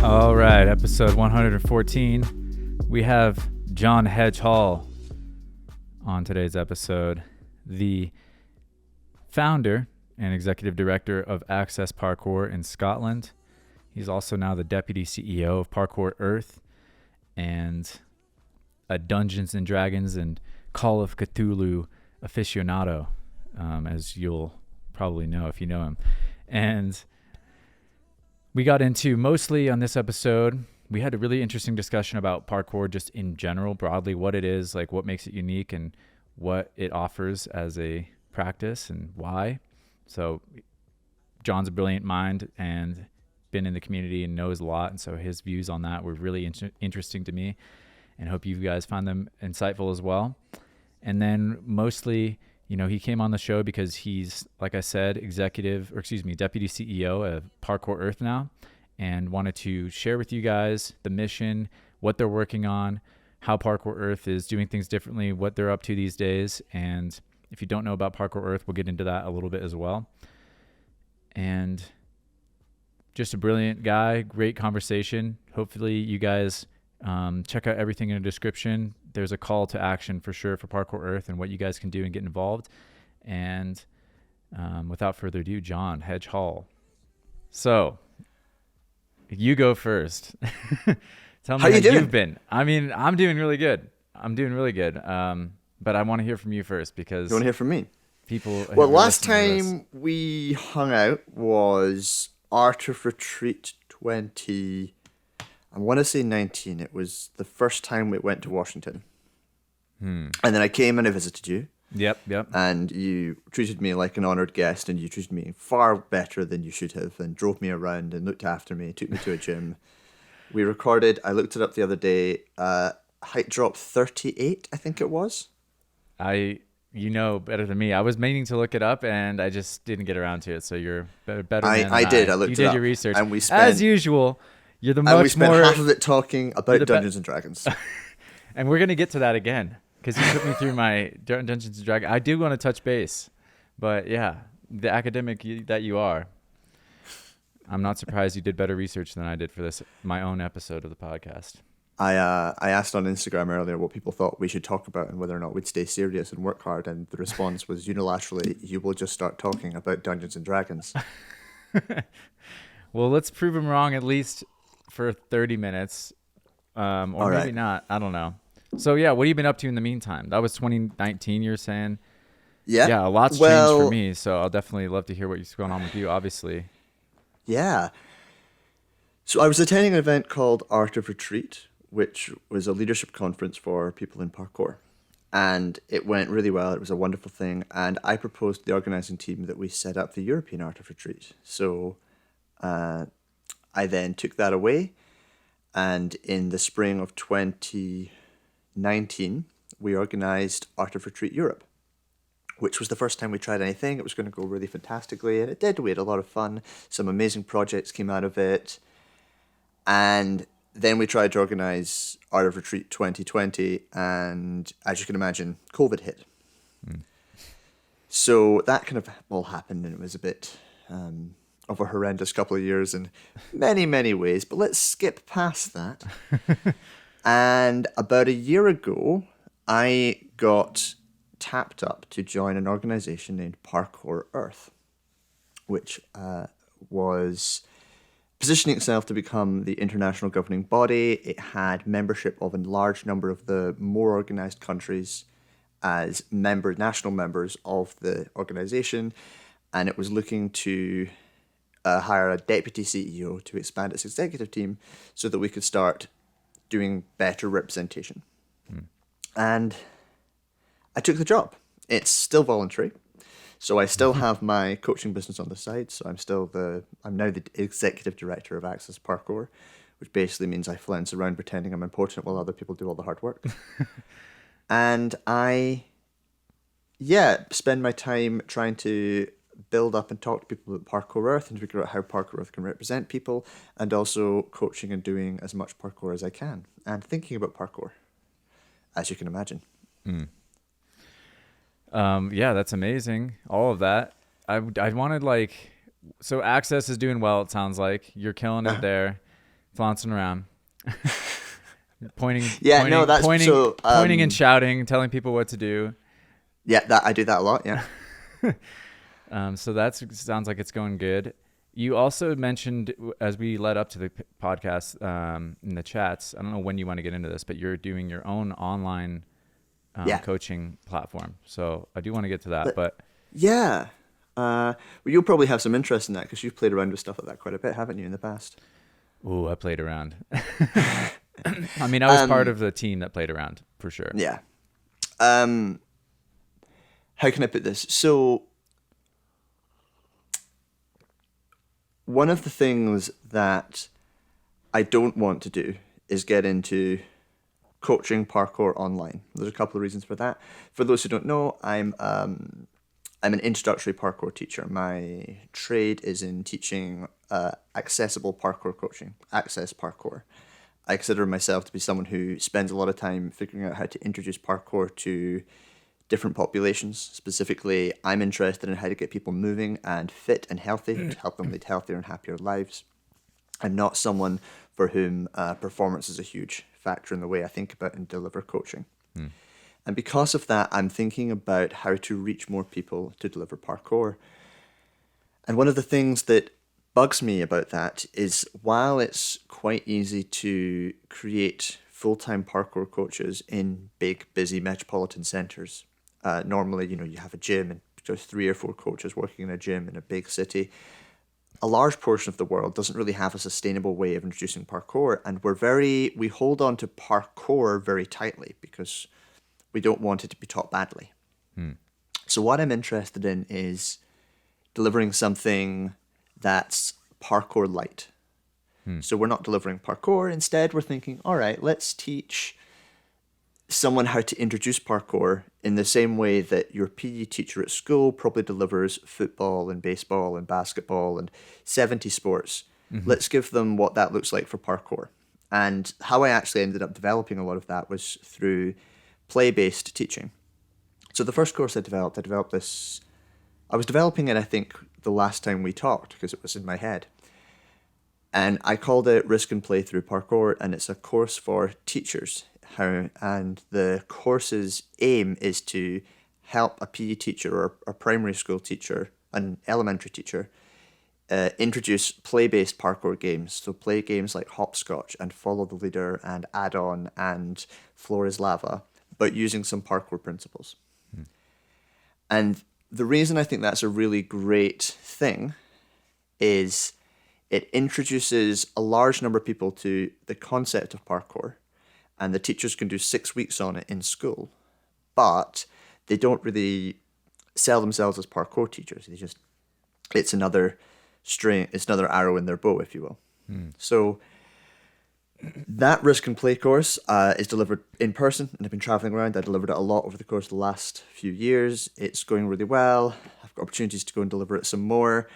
All right, episode 114. We have John Hedge Hall on today's episode, the founder and executive director of Access Parkour in Scotland. He's also now the deputy CEO of Parkour Earth and a Dungeons and Dragons and Call of Cthulhu aficionado, as you'll probably know if you know him. And we got into mostly on this episode, we had a really interesting discussion about parkour just in general, broadly, what it is, like what makes it unique and what it offers as a practice and why. So John's a brilliant mind and been in the community and knows a lot. And so his views on that were really interesting to me, and hope you guys find them insightful as well. And then mostly, you know, he came on the show because he's, like I said, deputy CEO of Parkour Earth now, and wanted to share with you guys the mission, what they're working on, how Parkour Earth is doing things differently, what they're up to these days. And if you don't know about Parkour Earth, we'll get into that a little bit as well. And just a brilliant guy, great conversation. Hopefully you guys check out everything in the description. There's a call to action for sure for Parkour Earth and what you guys can do and get involved. And without further ado, John Hedge Hall. So you go first. Tell me how you've been. I mean, I'm doing really good. But I want to hear from you first because you want to hear from me. People. Well, last time we hung out was Art of Retreat 20. I want to say 19. It was the first time we went to Washington. And then I came and I visited you. Yep. And you treated me like an honored guest, and you treated me far better than you should have, and drove me around and looked after me, took me to a gym. We recorded, I looked it up the other day, height drop 38, I think it was. You know better than me. I was meaning to look it up, and I just didn't get around to it. So you're better than I did. I looked it up. You did your research. And we spent, as usual, you're the and we much spent more... half of it talking about Dungeons and Dragons. And we're going to get to that again, because you took me through my Dungeons and Dragons. I do want to touch base. But yeah, the academic that you are, I'm not surprised you did better research than I did for this, my own episode of the podcast. I asked on Instagram earlier what people thought we should talk about and whether or not we'd stay serious and work hard, and the response was unilaterally, you will just start talking about Dungeons and Dragons. Well, let's prove them wrong at least for 30 minutes, or maybe right. not. I don't know. So yeah, what have you been up to in the meantime? That was 2019, you're saying? Yeah. A lot's changed for me, so I'll definitely love to hear what's going on with you, obviously. Yeah. So I was attending an event called Art of Retreat, which was a leadership conference for people in parkour. And it went really well. It was a wonderful thing. And I proposed to the organizing team that we set up the European Art of Retreat. So I then took that away. And in the spring of 2019, we organized Art of Retreat Europe, which was the first time we tried anything. It was going to go really fantastically. And it did. We had a lot of fun. Some amazing projects came out of it. And then we tried to organize Art of Retreat 2020, and as you can imagine, COVID hit. So that kind of all happened, and it was a bit of a horrendous couple of years in many, many ways. But let's skip past that. And about a year ago, I got tapped up to join an organization named Parkour Earth, which was positioning itself to become the international governing body. It had membership of a large number of the more organized countries as national members of the organization, and it was looking to hire a deputy CEO to expand its executive team so that we could start doing better representation. And I took the job. It's still voluntary. So I still have my coaching business on the side. So I'm now the executive director of Access Parkour, which basically means I flounce around pretending I'm important while other people do all the hard work. And I, spend my time trying to build up and talk to people about Parkour Earth and figure out how Parkour Earth can represent people, and also coaching and doing as much parkour as I can and thinking about parkour, as you can imagine. Yeah, that's amazing. All of that. I wanted so Access is doing well. It sounds like you're killing it there. flouncing around, pointing, Yeah, pointing, no, that's pointing, so. pointing and shouting, telling people what to do. Yeah, that I do that a lot. Yeah. So that sounds like it's going good. You also mentioned as we led up to the podcast in the chats. I don't know when you want to get into this, but you're doing your own online Yeah. coaching platform. So I do want to get to that, But but yeah. Well, you'll probably have some interest in that because you've played around with stuff like that quite a bit, haven't you, in the past? ooh, I played around. I mean, I was part Um, of the team that played around for sure. yeah. Um, how can I put this? So one of the things that I don't want to do is get into coaching parkour online. There's a couple of reasons for that. For those who don't know, I'm an introductory parkour teacher. My trade is in teaching accessible parkour coaching, access parkour. I consider myself to be someone who spends a lot of time figuring out how to introduce parkour to different populations. Specifically, I'm interested in how to get people moving and fit and healthy to help them lead healthier and happier lives. I'm not someone for whom performance is a huge factor in the way I think about and deliver coaching. And because of that, I'm thinking about how to reach more people to deliver parkour. And one of the things that bugs me about that is while it's quite easy to create full-time parkour coaches in big, busy metropolitan centers, normally, you have a gym and just 3 or 4 coaches working in a gym in a big city. A large portion of the world doesn't really have a sustainable way of introducing parkour, and we hold on to parkour very tightly because we don't want it to be taught badly. So what I'm interested in is delivering something that's parkour light. So we're not delivering parkour. Instead, we're thinking, all right, let's teach someone how to introduce parkour in the same way that your PE teacher at school probably delivers football and baseball and basketball and 70 sports. Let's give them what that looks like for parkour. And how I actually ended up developing a lot of that was through play-based teaching. So the first course I developed this. I was developing it, I think, the last time we talked because it was in my head. And I called it Risk and Play Through Parkour, and it's a course for teachers. And the course's aim is to help a PE teacher or a primary school teacher, an elementary teacher, introduce play-based parkour games. So play games like hopscotch and follow the leader and add-on and floor is lava, but using some parkour principles. And the reason I think that's a really great thing is it introduces a large number of people to the concept of parkour, and the teachers can do 6 weeks on it in school, but they don't really sell themselves as parkour teachers. It's another arrow in their bow, if you will. So that Risk and Play course is delivered in person, and I've been traveling around. I delivered it a lot over the course of the last few years. It's going really well. I've got opportunities to go and deliver it some more.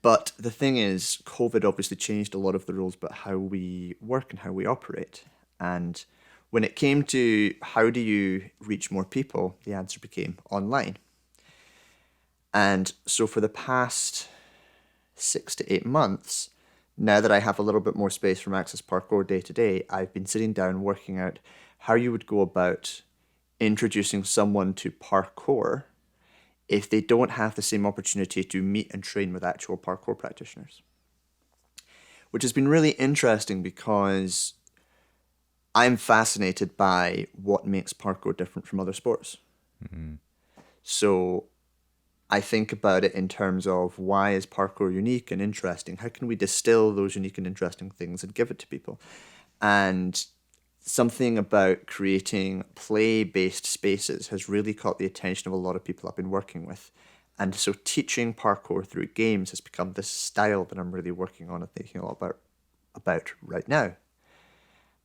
But the thing is, COVID obviously changed a lot of the rules about how we work and how we operate. And when it came to how do you reach more people, the answer became online. And so for the past 6 to 8 months, now that I have a little bit more space from Access Parkour day to day, I've been sitting down working out how you would go about introducing someone to parkour if they don't have the same opportunity to meet and train with actual parkour practitioners. Which has been really interesting because I'm fascinated by what makes parkour different from other sports. So I think about it in terms of why is parkour unique and interesting? How can we distill those unique and interesting things and give it to people? And something about creating play-based spaces has really caught the attention of a lot of people I've been working with. And so teaching parkour through games has become this style that I'm really working on and thinking a lot about right now.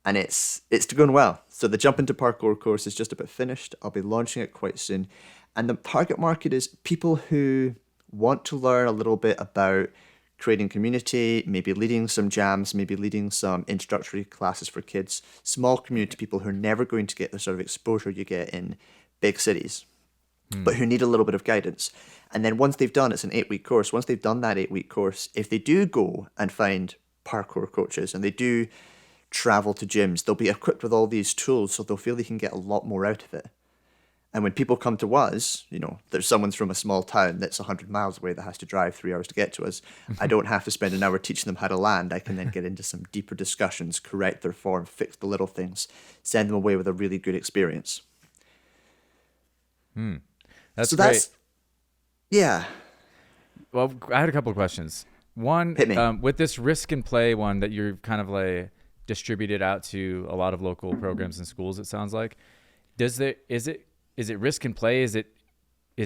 And it's going well. So the Jump into Parkour course is just about finished. I'll be launching it quite soon. And the target market is people who want to learn a little bit about creating community, maybe leading some jams, maybe leading some introductory classes for kids, small community people who are never going to get the sort of exposure you get in big cities, but who need a little bit of guidance. And then once they've done, it's an 8-week course. Once they've done that 8-week course, if they do go and find parkour coaches, and they do travel to gyms. They'll be equipped with all these tools, so they'll feel they can get a lot more out of it. And when people come to us, there's someone from a small town that's 100 miles away that has to drive 3 hours to get to us. I don't have to spend an hour teaching them how to land. I can then get into some deeper discussions, correct their form, fix the little things, send them away with a really good experience. That's so great. That's, yeah. Well, I had a couple of questions. One, Hit me. with this risk and play one that you're kind of like distributed out to a lot of local programs and schools, it sounds like. Is it risk and play? Is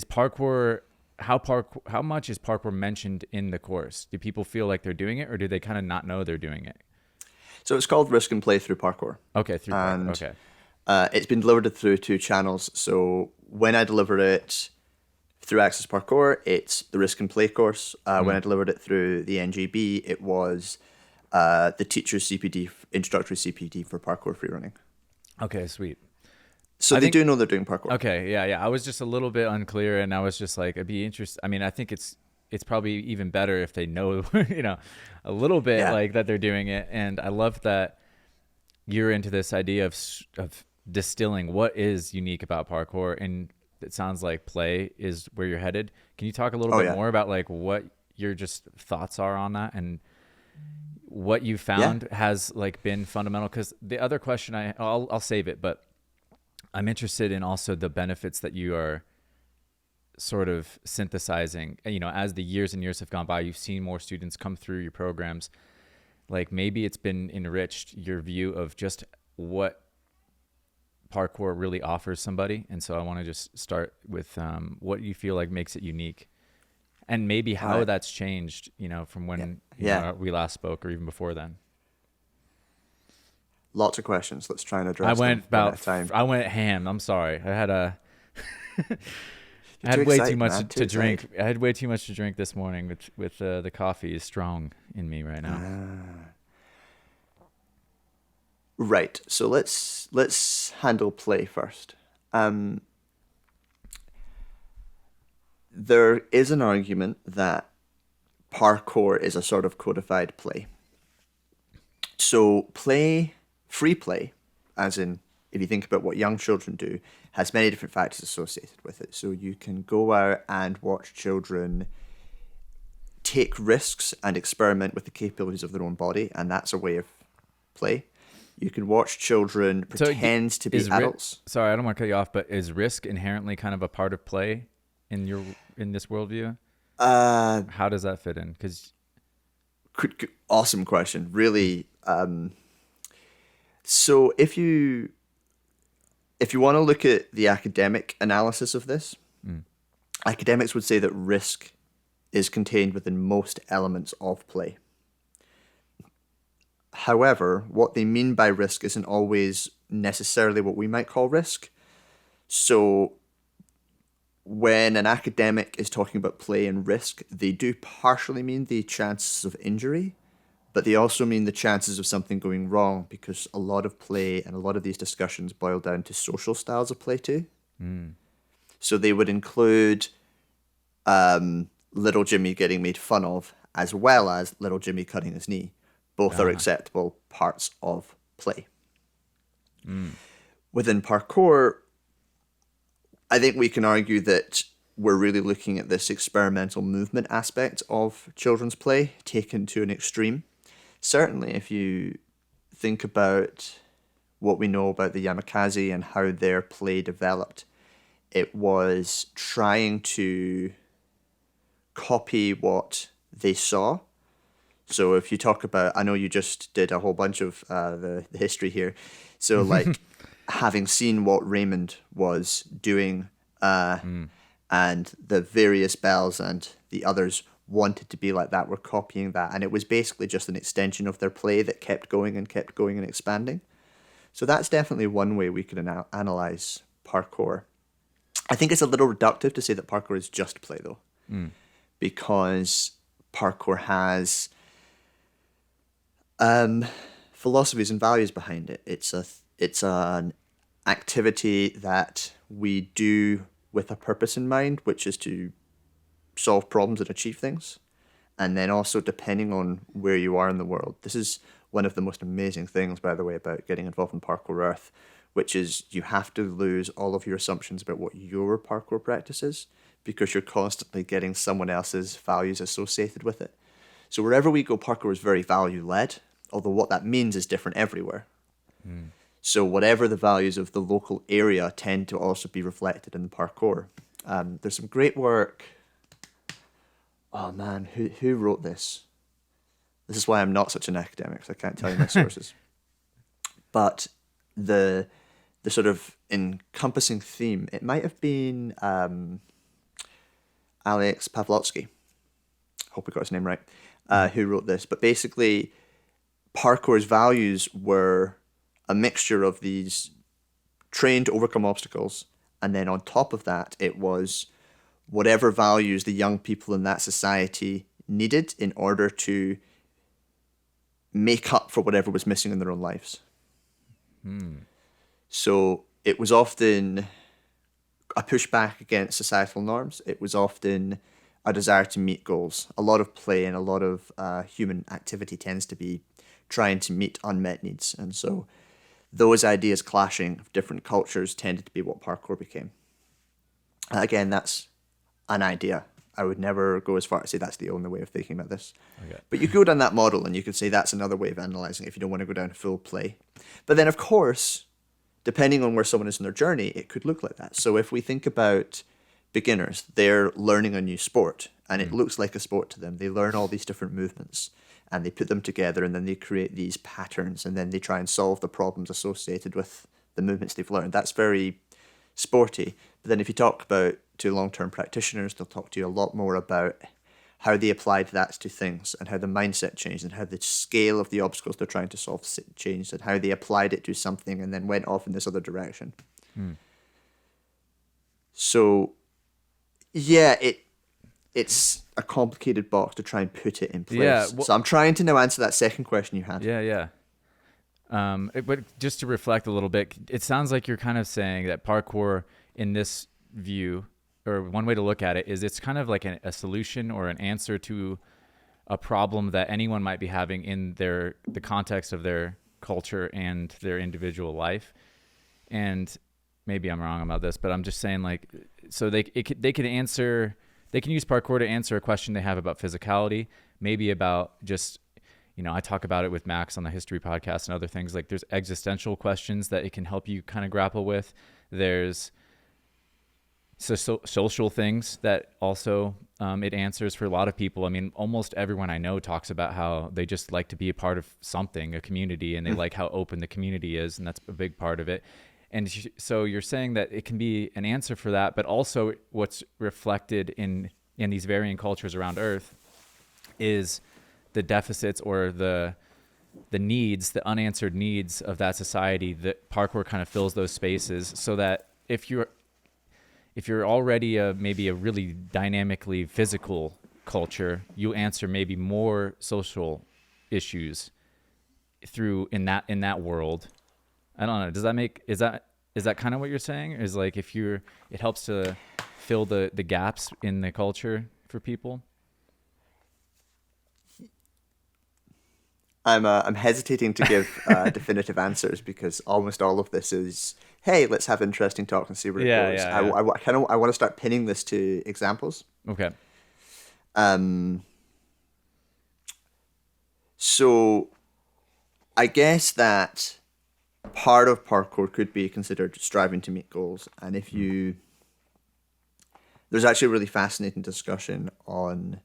parkour? How much is parkour mentioned in the course? Do people feel like they're doing it, or do they kind of not know they're doing it? So it's called Risk and Play through parkour. Okay, through parkour. Okay. It's been delivered through 2 channels. So when I deliver it through Access Parkour, it's the Risk and Play course. When I delivered it through the NGB, it was the teacher's CPD, introductory CPD for parkour freerunning. Okay, sweet. So they do know they're doing parkour. Okay, yeah. I was just a little bit unclear, and I was just like, I'd be interested. I mean, I think it's probably even better if they know, a little bit like that they're doing it. And I love that you're into this idea of distilling what is unique about parkour, and it sounds like play is where you're headed. Can you talk a little bit more about like what your just thoughts are on that and what you found has like been fundamental? Because the other question I'll save it, but I'm interested in also the benefits that you are sort of synthesizing. As the years and years have gone by, you've seen more students come through your programs. Like maybe it's been enriched your view of just what parkour really offers somebody. And so I want to just start with what you feel like makes it unique, and maybe how that's changed, from when we last spoke or even before then. Lots of questions. Let's try and address them. I went ham. I'm sorry. I had I had way too much to drink. I had way too much to drink this morning, with the coffee is strong in me right now. Right. So let's handle play first. There is an argument that parkour is a sort of codified play. So free play, as in if you think about what young children do, has many different factors associated with it. So you can go out and watch children take risks and experiment with the capabilities of their own body, and that's a way of play. You can watch children pretend to be adults. Sorry, I don't want to cut you off, but is risk inherently kind of a part of play in this worldview? How does that fit in? Because awesome question, really. So if you want to look at the academic analysis of this, academics would say that risk is contained within most elements of play. However, what they mean by risk isn't always necessarily what we might call risk. So when an academic is talking about play and risk, they do partially mean the chances of injury, but they also mean the chances of something going wrong, because a lot of play and a lot of these discussions boil down to social styles of play too. So they would include little Jimmy getting made fun of, as well as little Jimmy cutting his knee. Both are acceptable parts of play. Within parkour, I think we can argue that we're really looking at this experimental movement aspect of children's play taken to an extreme. Certainly, if you think about what we know about the Yamakasi and how their play developed, it was trying to copy what they saw. So if you talk about, I know you just did a whole bunch of the history here. So like having seen what Raymond was doing and the various bells and the others wanted to be like that, were copying that. And it was basically just an extension of their play that kept going and expanding. So that's definitely one way we could analyze parkour. I think it's a little reductive to say that parkour is just play though, because parkour has philosophies and values behind it. It's an activity that we do with a purpose in mind, which is to solve problems and achieve things. And then also depending on where you are in the world. This is one of the most amazing things, by the way, about getting involved in Parkour Earth, which is you have to lose all of your assumptions about what your parkour practice is, because you're constantly getting someone else's values associated with it. So wherever we go, parkour is very value-led, although what that means is different everywhere. So whatever the values of the local area tend to also be reflected in the parkour. There's some great work. Oh man, who wrote this? This is why I'm not such an academic, so I can't tell you my sources. But the sort of encompassing theme, it might have been Alex Pavlotsky, hope I got his name right, who wrote this. But basically, parkour's values were a mixture of these train to overcome obstacles, and then on top of that, it was whatever values the young people in that society needed in order to make up for whatever was missing in their own lives. So it was often a pushback against societal norms. It was often a desire to meet goals. A lot of play and a lot of human activity tends to be trying to meet unmet needs. And so those ideas clashing of different cultures tended to be what parkour became. Again, that's an idea. I would never go as far as say that's the only way of thinking about this. Okay. But you go down that model and you could say that's another way of analysing it if you don't want to go down full play. But then, of course, depending on where someone is in their journey, it could look like that. So if we think about beginners, they're learning a new sport and it looks like a sport to them. They learn all these different movements and they put them together and then they create these patterns and then they try and solve the problems associated with the movements they've learned. That's very sporty. But then if you talk about to long-term practitioners, they'll talk to you a lot more about how they applied that to things and how the mindset changed and how the scale of the obstacles they're trying to solve changed and how they applied it to something and then went off in this other direction. So, yeah, it's a complicated box to try and put it in place. Yeah, so I'm trying to now answer that second question you had. Yeah. But just to reflect a little bit, it sounds like you're kind of saying that parkour in this view, or one way to look at it, is it's kind of like a solution or an answer to a problem that anyone might be having in the context of their culture and their individual life. And maybe I'm wrong about this, but I'm just saying, like, so they can use parkour to answer a question they have about physicality, maybe about just, I talk about it with Max on the History podcast and other things. Like, there's existential questions that it can help you kind of grapple with. There's social things that also it answers for a lot of people. I mean, almost everyone I know talks about how they just like to be a part of something, a community, and they like how open the community is, and that's a big part of it. And so you're saying that it can be an answer for that, but also what's reflected in these varying cultures around Earth is the deficits or the needs, the unanswered needs of that society. That parkour kind of fills those spaces, so that if you're already maybe a really dynamically physical culture, you answer maybe more social issues through in that world. I don't know. Is that kind of what you're saying? Is like it helps to fill the gaps in the culture for people? I'm hesitating to give definitive answers because almost all of this is, hey, let's have interesting talk and see where it goes. Yeah. I want to start pinning this to examples. Okay. So I guess that part of parkour could be considered striving to meet goals. And there's actually a really fascinating discussion on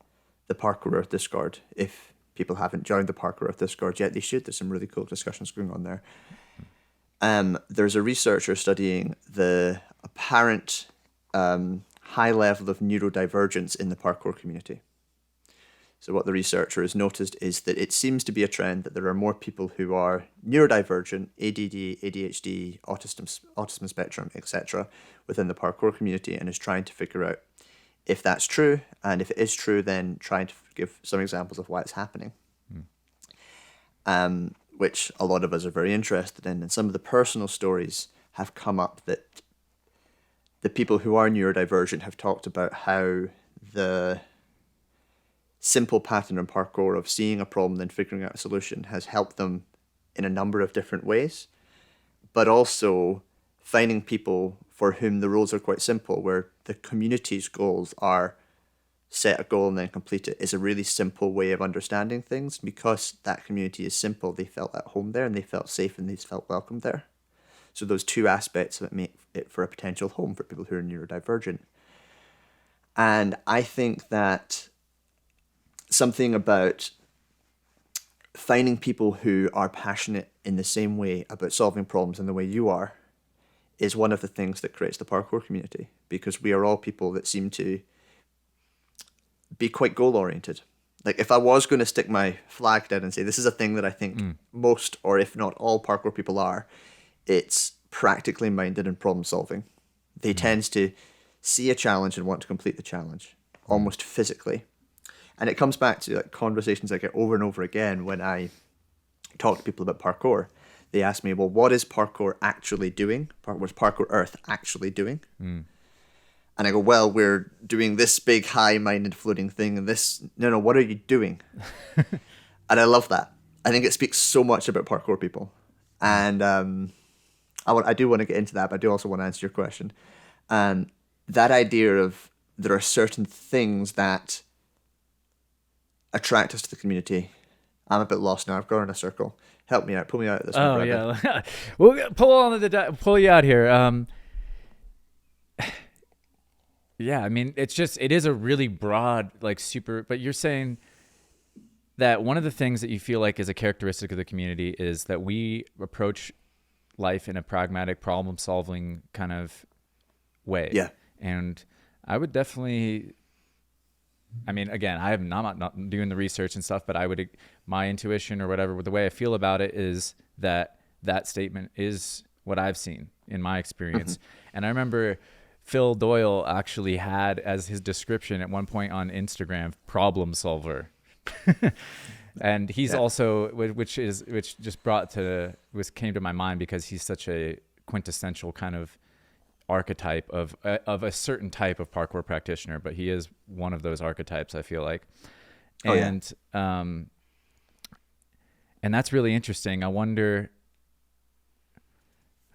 the Parkour Earth Discord. If people haven't joined the Parkour Earth Discord yet, they should. There's some really cool discussions going on there. There's a researcher studying the apparent high level of neurodivergence in the parkour community. So what the researcher has noticed is that it seems to be a trend that there are more people who are neurodivergent, ADD, ADHD, autism spectrum, etc., within the parkour community, and is trying to figure out if that's true, and if it is true, then trying to give some examples of why it's happening. Which a lot of us are very interested in. And some of the personal stories have come up that the people who are neurodivergent have talked about how the simple pattern in parkour of seeing a problem, then figuring out a solution has helped them in a number of different ways, but also finding people for whom the rules are quite simple, where the community's goals are set a goal and then complete it, is a really simple way of understanding things. Because that community is simple, they felt at home there and they felt safe and they felt welcome there. So those two aspects of it make it for a potential home for people who are neurodivergent. And I think that something about finding people who are passionate in the same way about solving problems in the way you are is one of the things that creates the parkour community, because we are all people that seem to be quite goal-oriented. Like, if I was going to stick my flag down and say this is a thing that I think most, or if not all, parkour people are, it's practically minded and problem solving. They tend to see a challenge and want to complete the challenge, almost physically. And it comes back to like conversations I get over and over again when I talk to people about parkour. They ask me, well, what is parkour actually doing? What's Parkour Earth actually doing? And I go, well, we're doing this big high-minded floating thing and this. No, what are you doing? And I love that. I think it speaks so much about parkour people. And I do want to get into that, but I do also want to answer your question. That idea of there are certain things that attract us to the community. I'm a bit lost now. I've gone in a circle. Help me out. Pull me out of this. Oh, yeah. We'll pull you out here. Yeah, I mean, it is a really broad, like super, but you're saying that one of the things that you feel like is a characteristic of the community is that we approach life in a pragmatic, problem-solving kind of way. Yeah. And I would definitely, I mean, again, I'm not doing the research and stuff, but my intuition or whatever, the way I feel about it is that statement is what I've seen in my experience. And I remember Phil Doyle actually had as his description at one point on Instagram, problem solver. And he's also, which came to my mind because he's such a quintessential kind of archetype of a certain type of parkour practitioner, but he is one of those archetypes, I feel like. And that's really interesting. I wonder,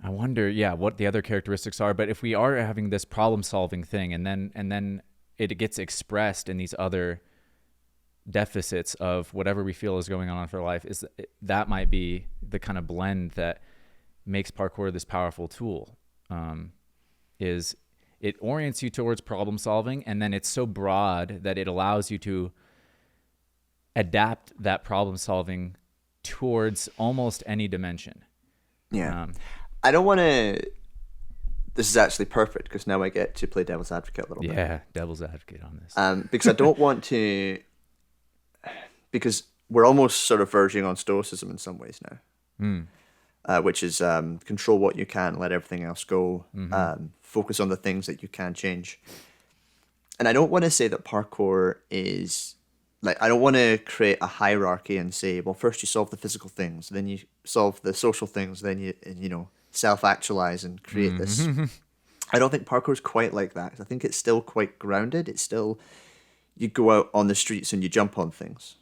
what the other characteristics are. But if we are having this problem-solving thing, and then it gets expressed in these other deficits of whatever we feel is going on for life, that might be the kind of blend that makes parkour this powerful tool. Is it orients you towards problem-solving, and then it's so broad that it allows you to adapt that problem-solving towards almost any dimension. Yeah. I don't want to... This is actually perfect, because now I get to play devil's advocate a little bit. Yeah, devil's advocate on this. Because I don't want to... Because we're almost sort of verging on stoicism in some ways now. Which is control what you can, let everything else go, focus on the things that you can change. And I don't want to say that parkour is... Like, I don't want to create a hierarchy and say, well, first you solve the physical things, then you solve the social things, then you self-actualize and create this. I don't think parkour is quite like that. I think it's still quite grounded. It's still, you go out on the streets and you jump on things.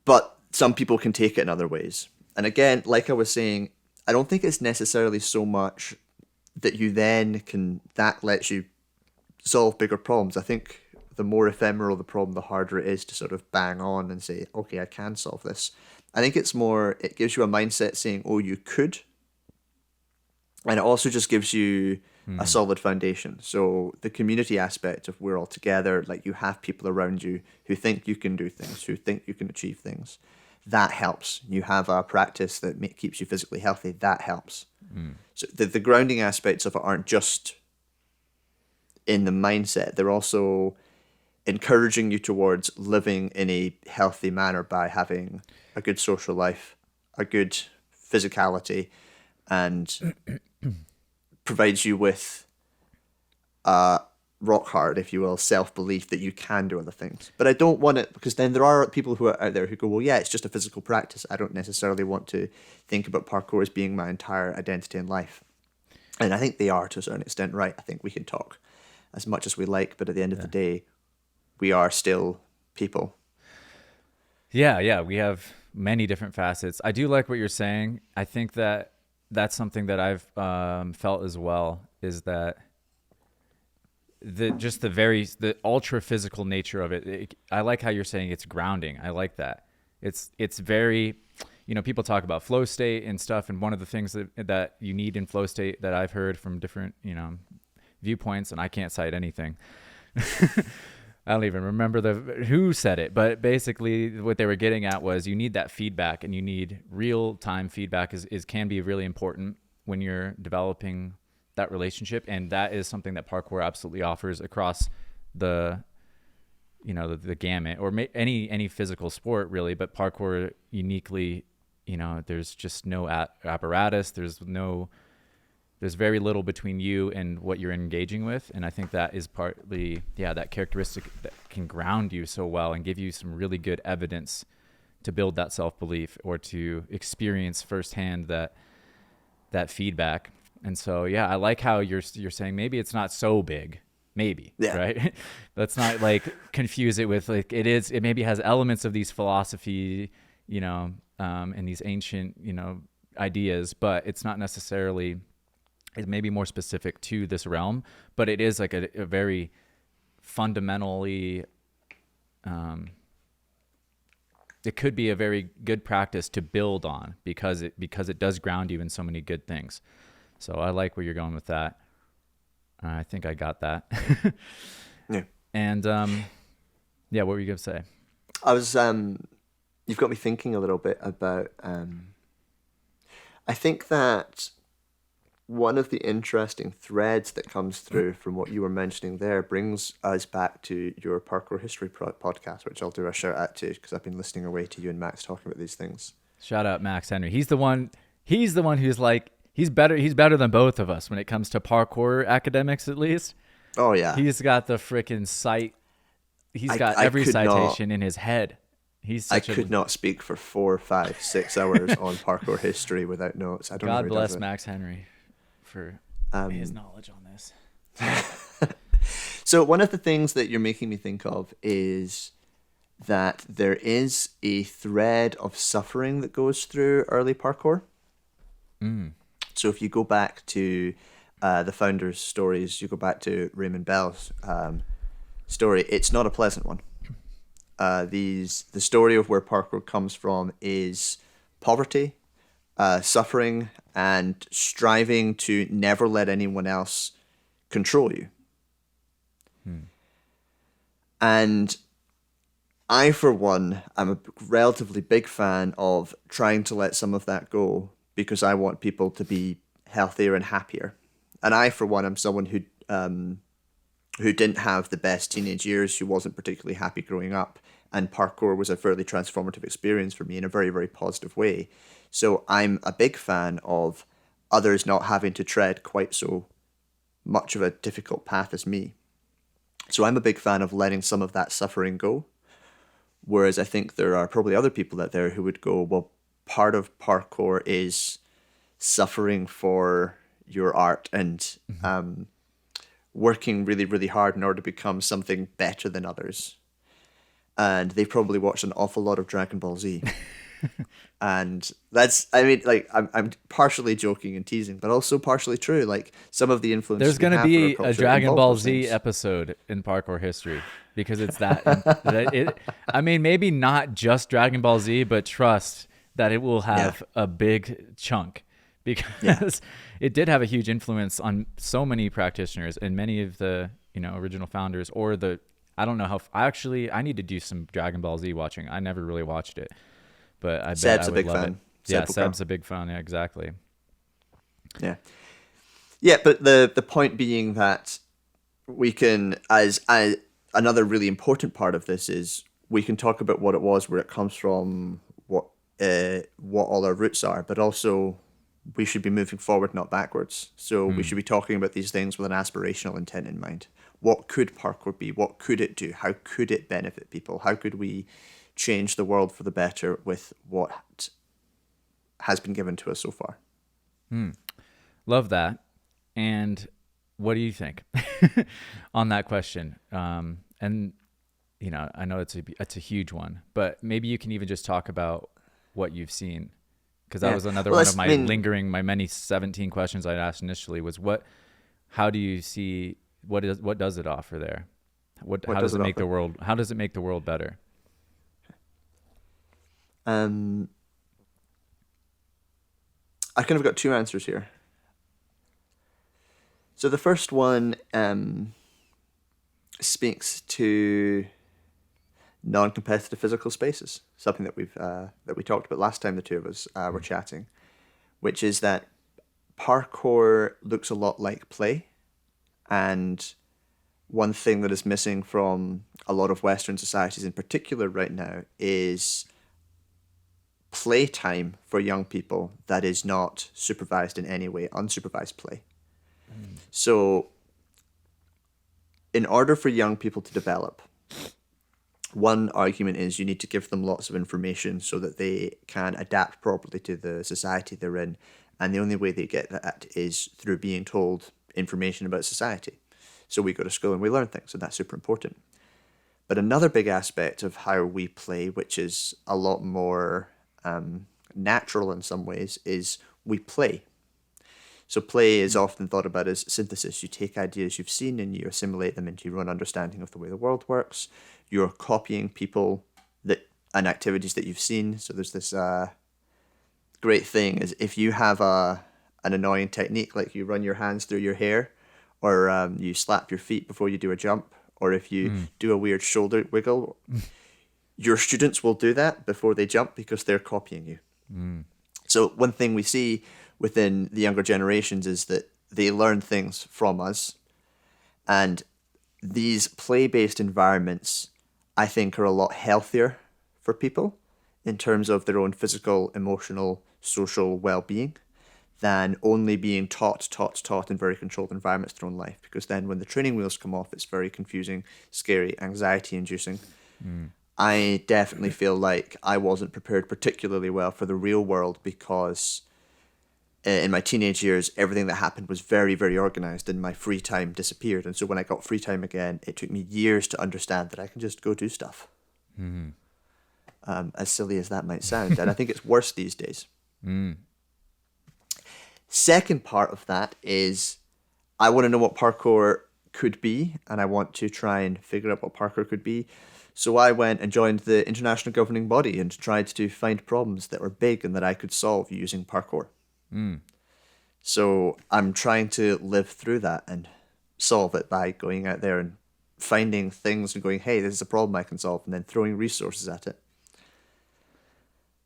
But some people can take it in other ways. And again, like I was saying, I don't think it's necessarily so much that that lets you solve bigger problems. I think the more ephemeral the problem, the harder it is to sort of bang on and say, okay, I can solve this. I think it's more, it gives you a mindset saying, oh, you could. And it also just gives you a solid foundation. So the community aspect of we're all together, like you have people around you who think you can do things, who think you can achieve things. That helps. You have a practice that keeps you physically healthy. That helps. So the grounding aspects of it aren't just in the mindset. They're also encouraging you towards living in a healthy manner by having a good social life, a good physicality, and provides you with rock hard, if you will, self-belief that you can do other things. But I don't want it, because then there are people who are out there who go, well, yeah, it's just a physical practice. I don't necessarily want to think about parkour as being my entire identity in life. And I think they are, to a certain extent, right. I think we can talk. as much as we like, but at the end of the day, we are still people. Yeah, we have many different facets. I do like what you're saying. I think that that's something that I've felt as well, is that the ultra physical nature of it. I like how you're saying it's grounding. I like that. It's very, people talk about flow state and stuff, and one of the things that you need in flow state that I've heard from different viewpoints, and I can't cite anything. I don't even remember who said it, but basically what they were getting at was you need that feedback, and you need real time feedback can be really important when you're developing that relationship. And that is something that parkour absolutely offers across the gamut, or any physical sport really, but parkour uniquely, there's just no apparatus. There's very little between you and what you're engaging with. And I think that is partly, that characteristic that can ground you so well and give you some really good evidence to build that self-belief, or to experience firsthand that feedback. And so, I like how you're saying maybe it's not so big, right? Let's not confuse it with it maybe has elements of these philosophy, and these ancient, ideas, but it's not necessarily, it may be more specific to this realm, but it is a very fundamentally, it could be a very good practice to build on, because it does ground you in so many good things. So I like where you're going with that. I think I got that. Yeah. And what were you going to say? I was, you've got me thinking a little bit about, I think that one of the interesting threads that comes through from what you were mentioning there brings us back to your parkour history podcast, which I'll do a shout out to, because I've been listening away to you and Max talking about these things. Shout out Max Henry. He's the one who's he's better than both of us when it comes to parkour academics, at least. Oh yeah. He's got the freaking site. He's got every citation in his head. I could not speak for 4, 5, 6 hours on parkour history without notes. I don't know. God bless Max Henry for his knowledge on this. So one of the things that you're making me think of is that there is a thread of suffering that goes through early parkour. So if you go back to the founders' stories, you go back to Raymond Bell's story, it's not a pleasant one. The story of where parkour comes from is poverty, suffering, and striving to never let anyone else control you. And I, for one, am a relatively big fan of trying to let some of that go, because I want people to be healthier and happier. And I, for one, am someone who didn't have the best teenage years, who wasn't particularly happy growing up. And parkour was a fairly transformative experience for me in a very, very positive way. So I'm a big fan of others not having to tread quite so much of a difficult path as me. So I'm a big fan of letting some of that suffering go. Whereas I think there are probably other people out there who would go, well, part of parkour is suffering for your art and working really, really hard in order to become something better than others. And they've probably watched an awful lot of Dragon Ball Z. And that's, I'm partially joking and teasing, but also partially true. Like, some of the influence. There's going to be a Dragon Ball Z episode in parkour history, because it's maybe not just Dragon Ball Z, but trust that it will have a big chunk, because it did have a huge influence on so many practitioners and many of the, original founders, or I don't know how. I need to do some Dragon Ball Z watching. I never really watched it, but I bet I would love it. Yeah, Seb's a big fan. Yeah, exactly. Yeah, yeah. But the point being that we can, as another really important part of this is, we can talk about what it was, where it comes from, what all our roots are, but also we should be moving forward, not backwards. So we should be talking about these things with an aspirational intent in mind. What could parkour be? What could it do? How could it benefit people? How could we change the world for the better with what has been given to us so far? Love that. And what do you think on that question? And I know it's a huge one, but maybe you can even just talk about what you've seen, because that Yeah. was another Well, one of my many 17 questions I'd asked initially was how do you see, what does it offer there? what does it offer? How does it make the world better? I kind of got two answers here. So the first one speaks to non-competitive physical spaces, something that we talked about last time the two of us were chatting, which is that parkour looks a lot like play, and one thing that is missing from a lot of Western societies in particular right now is playtime for young people that is not supervised in any way, unsupervised play. So in order for young people to develop, one argument is you need to give them lots of information so that they can adapt properly to the society they're in. And the only way they get that is through being told information about society. So we go to school and we learn things, and that's super important. But another big aspect of how we play, which is a lot more natural in some ways, is we play. So play is often thought about as synthesis. You take ideas you've seen and you assimilate them into your own understanding of the way the world works. You're copying people and activities that you've seen. So there's this great thing is if you have an annoying technique, like you run your hands through your hair, or you slap your feet before you do a jump, or if you do a weird shoulder wiggle, your students will do that before they jump because they're copying you. So one thing we see within the younger generations is that they learn things from us. And these play-based environments, I think, are a lot healthier for people in terms of their own physical, emotional, social well-being than only being taught in very controlled environments their own life. Because then when the training wheels come off, it's very confusing, scary, anxiety-inducing. I definitely feel like I wasn't prepared particularly well for the real world because in my teenage years, everything that happened was very, very organized and my free time disappeared. And so when I got free time again, it took me years to understand that I can just go do stuff. As silly as that might sound. And I think it's worse these days. Second part of that is I want to know what parkour could be, and I want to try and figure out what parkour could be. So I went and joined the international governing body and tried to find problems that were big and that I could solve using parkour. So I'm trying to live through that and solve it by going out there and finding things and going, hey, this is a problem I can solve, and then throwing resources at it.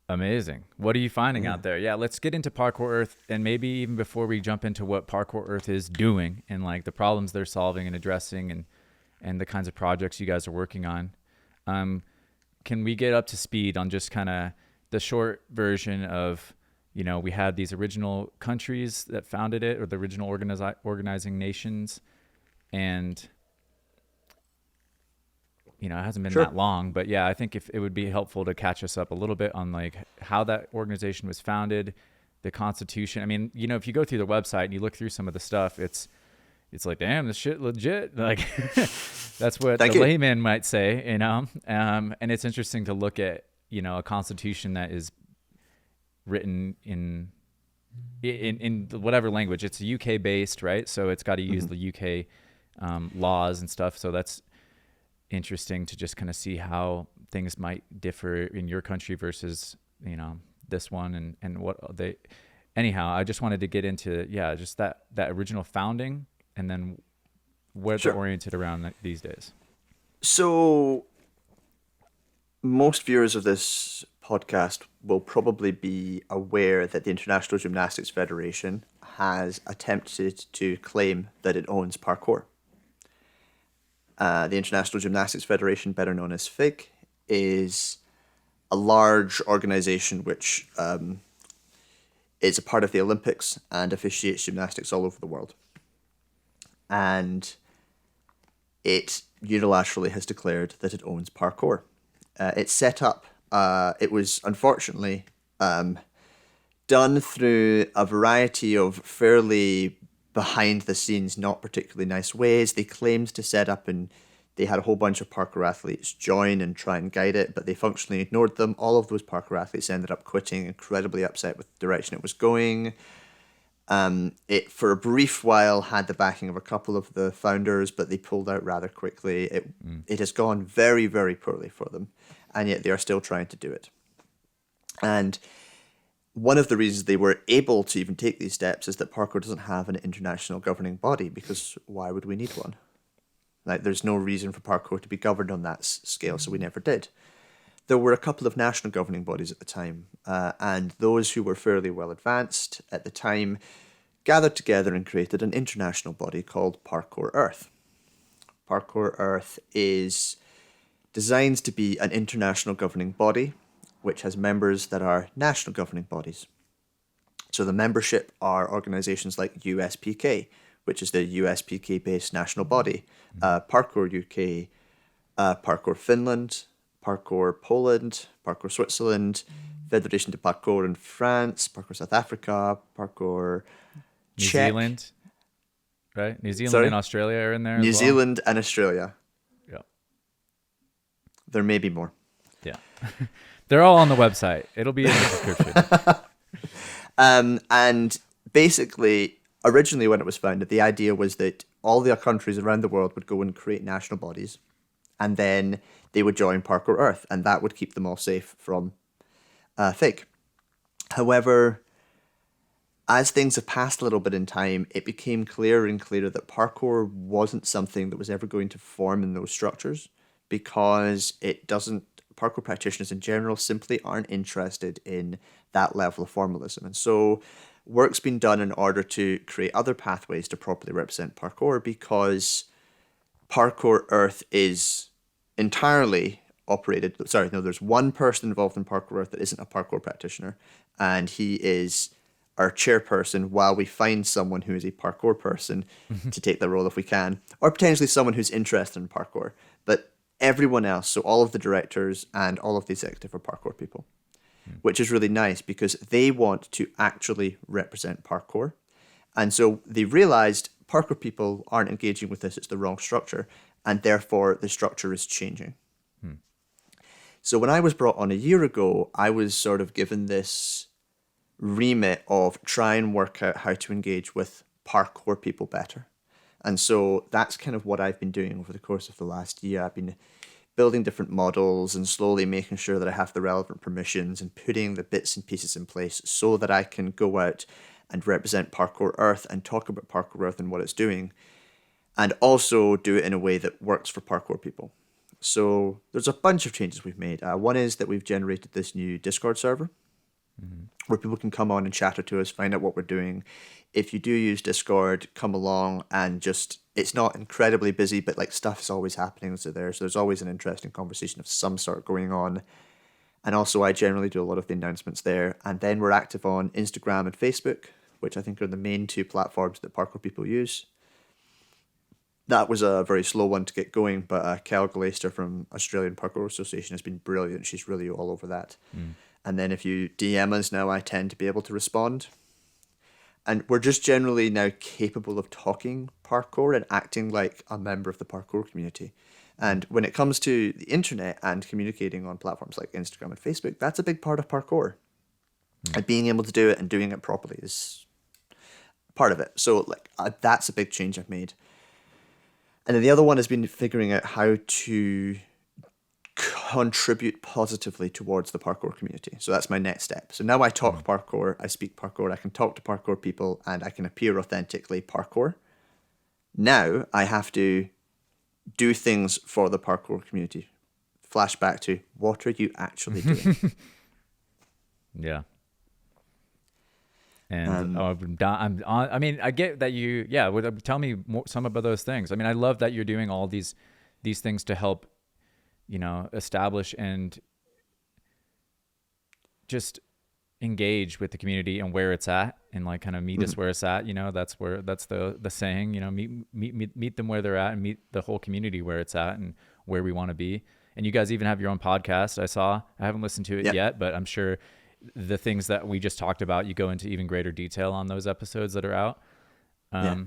Amazing. What are you finding out there? Yeah, let's get into Parkour Earth, and maybe even before we jump into what Parkour Earth is doing and like the problems they're solving and addressing and the kinds of projects you guys are working on, can we get up to speed on just kind of the short version of, we had these original countries that founded it, or the original organizing nations, and it hasn't been that long, but yeah, I think if it would be helpful to catch us up a little bit on like how that organization was founded, the Constitution. I mean, if you go through the website and you look through some of the stuff, it's like, damn, this shit legit. Like that's what the layman might say, and it's interesting to look at, a constitution that is written in whatever language. It's UK based, right? So it's got to use the UK laws and stuff. So that's interesting to just kind of see how things might differ in your country versus this one and what they. Anyhow, I just wanted to get into just that original founding and then where they're oriented around these days. So most viewers of this podcast will probably be aware that the International Gymnastics Federation has attempted to claim that it owns parkour. The International Gymnastics Federation, better known as FIG, is a large organization which is a part of the Olympics and officiates gymnastics all over the world. And it unilaterally has declared that it owns parkour. It's set up, it was unfortunately done through a variety of fairly behind the scenes, not particularly nice ways. They claimed to set up, and they had a whole bunch of parkour athletes join and try and guide it, but they functionally ignored them. All of those parkour athletes ended up quitting, incredibly upset with the direction it was going. It, for a brief while, had the backing of a couple of the founders, but they pulled out rather quickly. It has gone very, very poorly for them, and yet they are still trying to do it. And one of the reasons they were able to even take these steps is that parkour doesn't have an international governing body, because why would we need one? Like, there's no reason for parkour to be governed on that scale, so we never did. There were a couple of national governing bodies at the time, and those who were fairly well advanced at the time gathered together and created an international body called Parkour Earth. Parkour Earth is designed to be an international governing body, which has members that are national governing bodies. So the membership are organizations like USPK, which is the USPK-based national body, Parkour UK, Parkour Finland, Parkour Poland, Parkour Switzerland, Fédération de Parkour in France, Parkour South Africa, Parkour New Czech. Zealand, right? New Zealand Sorry? and Australia are in there. New as well? Zealand and Australia. Yeah. There may be more. Yeah. They're all on the website. It'll be in the description. And basically, originally when it was founded, the idea was that all the countries around the world would go and create national bodies, and then they would join Parkour Earth, and that would keep them all safe from fake. However, as things have passed a little bit in time, it became clearer and clearer that parkour wasn't something that was ever going to form in those structures, because it doesn't. Parkour practitioners in general simply aren't interested in that level of formalism. And so work's been done in order to create other pathways to properly represent parkour, because Parkour Earth is entirely operated. Sorry, no, there's one person involved in Parkour Earth that isn't a parkour practitioner, and he is our chairperson while we find someone who is a parkour person to take the role if we can, or potentially someone who's interested in parkour. But everyone else, so all of the directors and all of the executive, are parkour people, which is really nice because they want to actually represent parkour. And so they realized parkour people aren't engaging with this, it's the wrong structure, and therefore the structure is changing. So when I was brought on a year ago, I was sort of given this remit of try and work out how to engage with parkour people better. And so that's kind of what I've been doing over the course of the last year. I've been building different models and slowly making sure that I have the relevant permissions and putting the bits and pieces in place so that I can go out and represent Parkour Earth and talk about Parkour Earth and what it's doing, and also do it in a way that works for parkour people. So there's a bunch of changes we've made. One is that we've generated this new Discord server where people can come on and chatter to us, find out what we're doing. If you do use Discord, come along and just, it's not incredibly busy, but like stuff is always happening. So there's always an interesting conversation of some sort going on. And also I generally do a lot of the announcements there. And then we're active on Instagram and Facebook, which I think are the main two platforms that parkour people use. That was a very slow one to get going, but Kel Glaster from Australian Parkour Association has been brilliant. She's really all over that. And then if you DM us now, I tend to be able to respond. And we're just generally now capable of talking parkour and acting like a member of the parkour community. And when it comes to the internet and communicating on platforms like Instagram and Facebook, that's a big part of parkour. And being able to do it and doing it properly is part of it. So like that's a big change I've made. And then the other one has been figuring out how to contribute positively towards the parkour community. So that's my next step. So now I talk parkour, I speak parkour, I can talk to parkour people, and I can appear authentically parkour. Now I have to do things for the parkour community. Flashback to, what are you actually doing? Yeah. And I mean, I get that you, tell me more, some about those things. I mean, I love that you're doing all these things to help, establish and just engage with the community and where it's at, and like kind of meet us where it's at. That's the saying, meet them where they're at, and meet the whole community where it's at and where we want to be. And you guys even have your own podcast. I haven't listened to it yet, but I'm sure the things that we just talked about, you go into even greater detail on those episodes that are out. Yeah.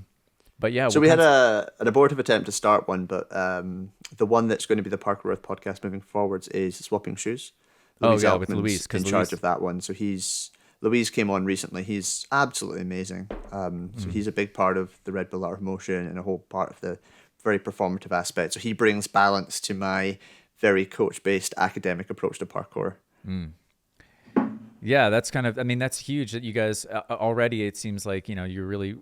But yeah, So what we had kinds? an abortive attempt to start one, but the one that's going to be the Parkour Earth podcast moving forwards is Swapping Shoes. Oh Louise yeah, with Luis, Altman's in because charge Luis. of that one. So Louise came on recently. He's absolutely amazing. So Mm, he's a big part of the Red Bull Art of Motion and a whole part of the very performative aspect. So he brings balance to my very coach-based academic approach to parkour. mm. Yeah, that's kind of. I mean, that's huge that you guys already. It seems like you're really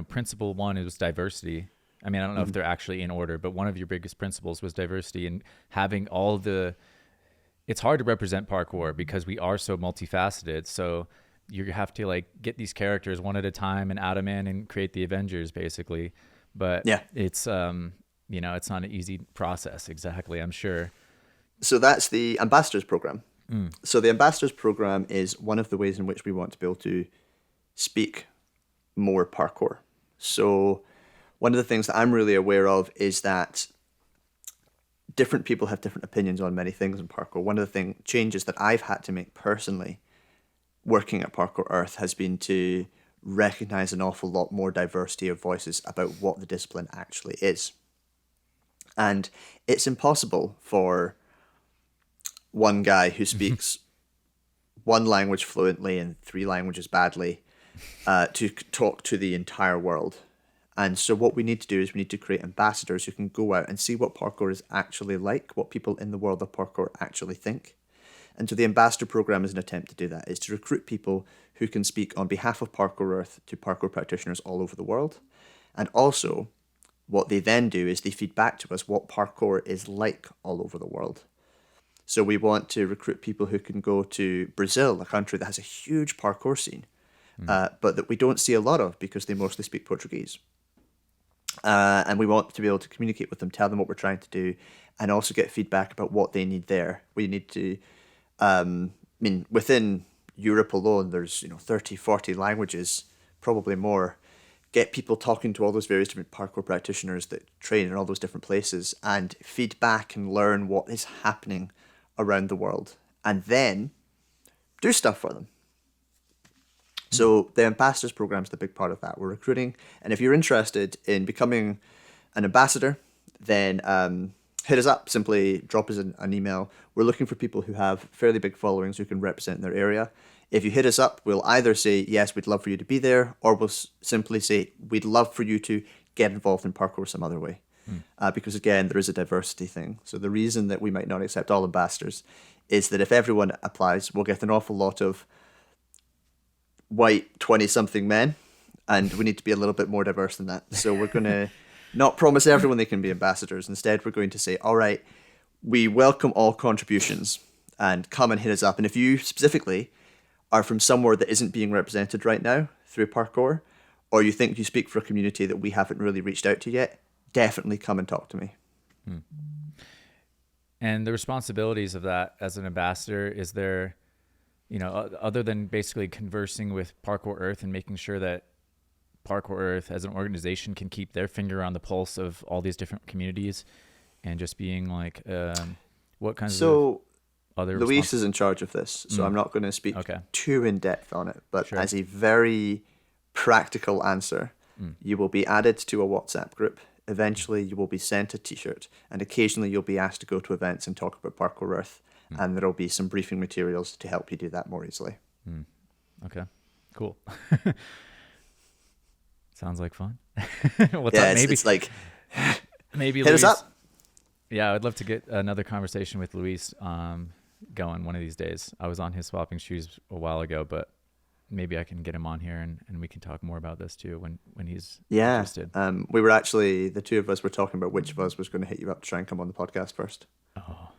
principle one is diversity. I mean, I don't know if Mhm. they're actually in order, but one of your biggest principles was diversity and having all the. It's hard to represent parkour because we are so multifaceted. So you have to like get these characters one at a time and add them in and create the Avengers basically. But Yeah. it's not an easy process. Exactly, I'm sure. So that's the ambassadors program. Mm, So the ambassadors program is one of the ways in which we want to be able to speak more parkour. So one of the things that I'm really aware of is that different people have different opinions on many things in parkour. One of the changes that I've had to make personally working at Parkour Earth has been to recognize an awful lot more diversity of voices about what the discipline actually is. And it's impossible for one guy who speaks one language fluently and three languages badly to talk to the entire world. And so what we need to do is we need to create ambassadors who can go out and see what parkour is actually like, what people in the world of parkour actually think. And so the ambassador program is an attempt to do that, is to recruit people who can speak on behalf of Parkour Earth to parkour practitioners all over the world. And also, what they then do is they feed back to us what parkour is like all over the world. So we want to recruit people who can go to Brazil, a country that has a huge parkour scene, but that we don't see a lot of because they mostly speak Portuguese. And we want to be able to communicate with them, tell them what we're trying to do, and also get feedback about what they need there. We need to, within Europe alone, there's 30, 40 languages, probably more. Get people talking to all those various different parkour practitioners that train in all those different places and feed back and learn what is happening around the world. And then do stuff for them. So the ambassadors program is the big part of that. We're recruiting, and if you're interested in becoming an ambassador, then hit us up. Simply drop us an email. We're looking for people who have fairly big followings who can represent their area. If you hit us up, we'll either say yes, we'd love for you to be there, or we'll simply say we'd love for you to get involved in parkour some other way. Because again, there is a diversity thing. So the reason that we might not accept all ambassadors is that if everyone applies, we'll get an awful lot of white 20-something men, and we need to be a little bit more diverse than that. So we're going to not promise everyone they can be ambassadors. Instead, we're going to say, all right, we welcome all contributions and come and hit us up. And if you specifically are from somewhere that isn't being represented right now through parkour, or you think you speak for a community that we haven't really reached out to yet, definitely come and talk to me. And the responsibilities of that as an ambassador, is there, other than basically conversing with Parkour Earth and making sure that Parkour Earth as an organization can keep their finger on the pulse of all these different communities and just being like, what kinds of other Luis is in charge of this, so I'm not going to speak too in depth on it, but as a very practical answer, you will be added to a WhatsApp group. Eventually, you will be sent a t-shirt, and occasionally you'll be asked to go to events and talk about Parkour Earth, and there will be some briefing materials to help you do that more easily. Okay, cool. Sounds like fun. It's like, maybe hit us up. Yeah, I'd love to get another conversation with Luis going one of these days. I was on his swapping shoes a while ago, but maybe I can get him on here and we can talk more about this too when he's interested. We were actually, the two of us were talking about which of us was going to hit you up to try and come on the podcast first. Oh,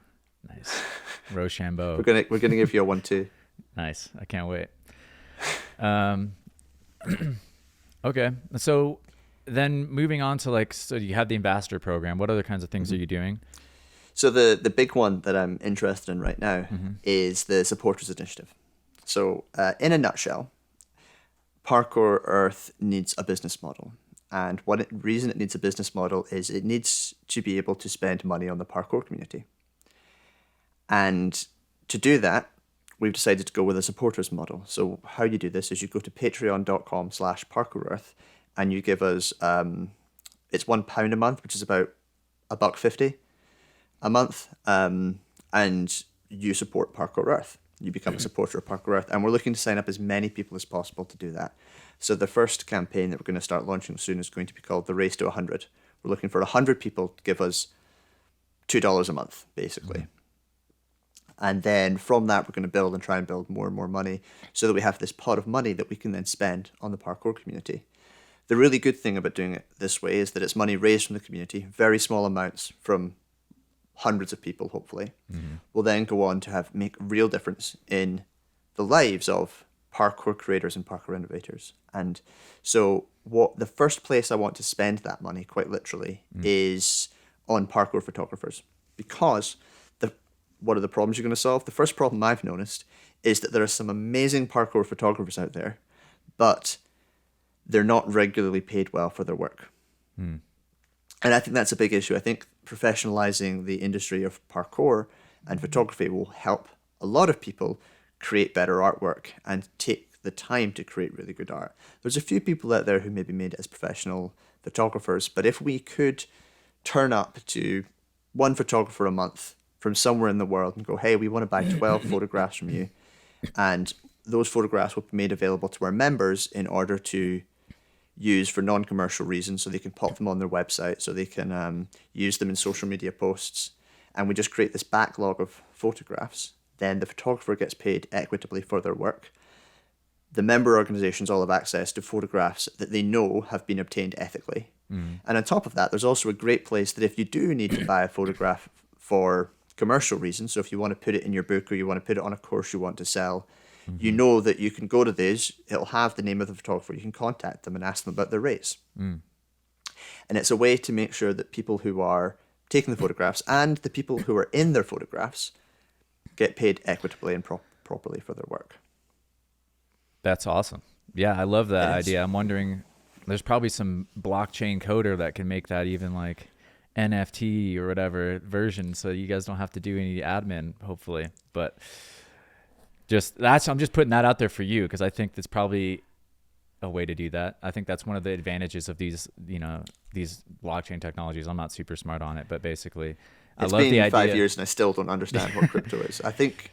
nice. Rochambeau. We're gonna give you a 1-2. Nice. I can't wait. Okay. So then moving on to so you have the ambassador program. What other kinds of things are you doing? So the big one that I'm interested in right now is the supporters initiative. So in a nutshell, Parkour Earth needs a business model. And reason it needs a business model is it needs to be able to spend money on the parkour community. And to do that, we've decided to go with a supporters model. So how you do this is you go to patreon.com/parkourearth and you give us it's £1 a month, which is about $1.50 a month, and you support Parkour Earth. You become a supporter of Parkour Earth, and we're looking to sign up as many people as possible to do that. So the first campaign that we're going to start launching soon is going to be called the Race to 100. We're looking for 100 people to give us $2 a month, basically. And then from that, we're going to build and try and build more and more money so that we have this pot of money that we can then spend on the parkour community. The really good thing about doing it this way is that it's money raised from the community, very small amounts from hundreds of people, hopefully, will then go on to make real difference in the lives of parkour creators and parkour innovators. And so the first place I want to spend that money, quite literally, is on parkour photographers. Because what are the problems you're going to solve? The first problem I've noticed is that there are some amazing parkour photographers out there, but they're not regularly paid well for their work. And I think that's a big issue. I think professionalizing the industry of parkour and photography will help a lot of people create better artwork and take the time to create really good art. There's a few people out there who maybe made it as professional photographers, but if we could turn up to one photographer a month from somewhere in the world and go, hey, we want to buy 12 photographs from you, and those photographs will be made available to our members in order to use for non-commercial reasons, so they can pop them on their website, so they can use them in social media posts, and we just create this backlog of photographs, then the photographer gets paid equitably for their work. The member organizations all have access to photographs that they know have been obtained ethically. And on top of that, there's also a great place that if you do need to buy a photograph for commercial reasons, so if you want to put it in your book or you want to put it on a course you want to sell, you know that you can go to these, it'll have the name of the photographer, you can contact them and ask them about their rates. And it's a way to make sure that people who are taking the photographs and the people who are in their photographs get paid equitably and properly for their work. That's awesome. Yeah, I love that idea. I'm wondering, there's probably some blockchain coder that can make that even like NFT or whatever version, so you guys don't have to do any admin, hopefully. But I'm just putting that out there for you, because I think that's probably a way to do that. I think that's one of the advantages of these blockchain technologies. I'm not super smart on it, but basically, I love the idea. It's been 5 years and I still don't understand what crypto is. I think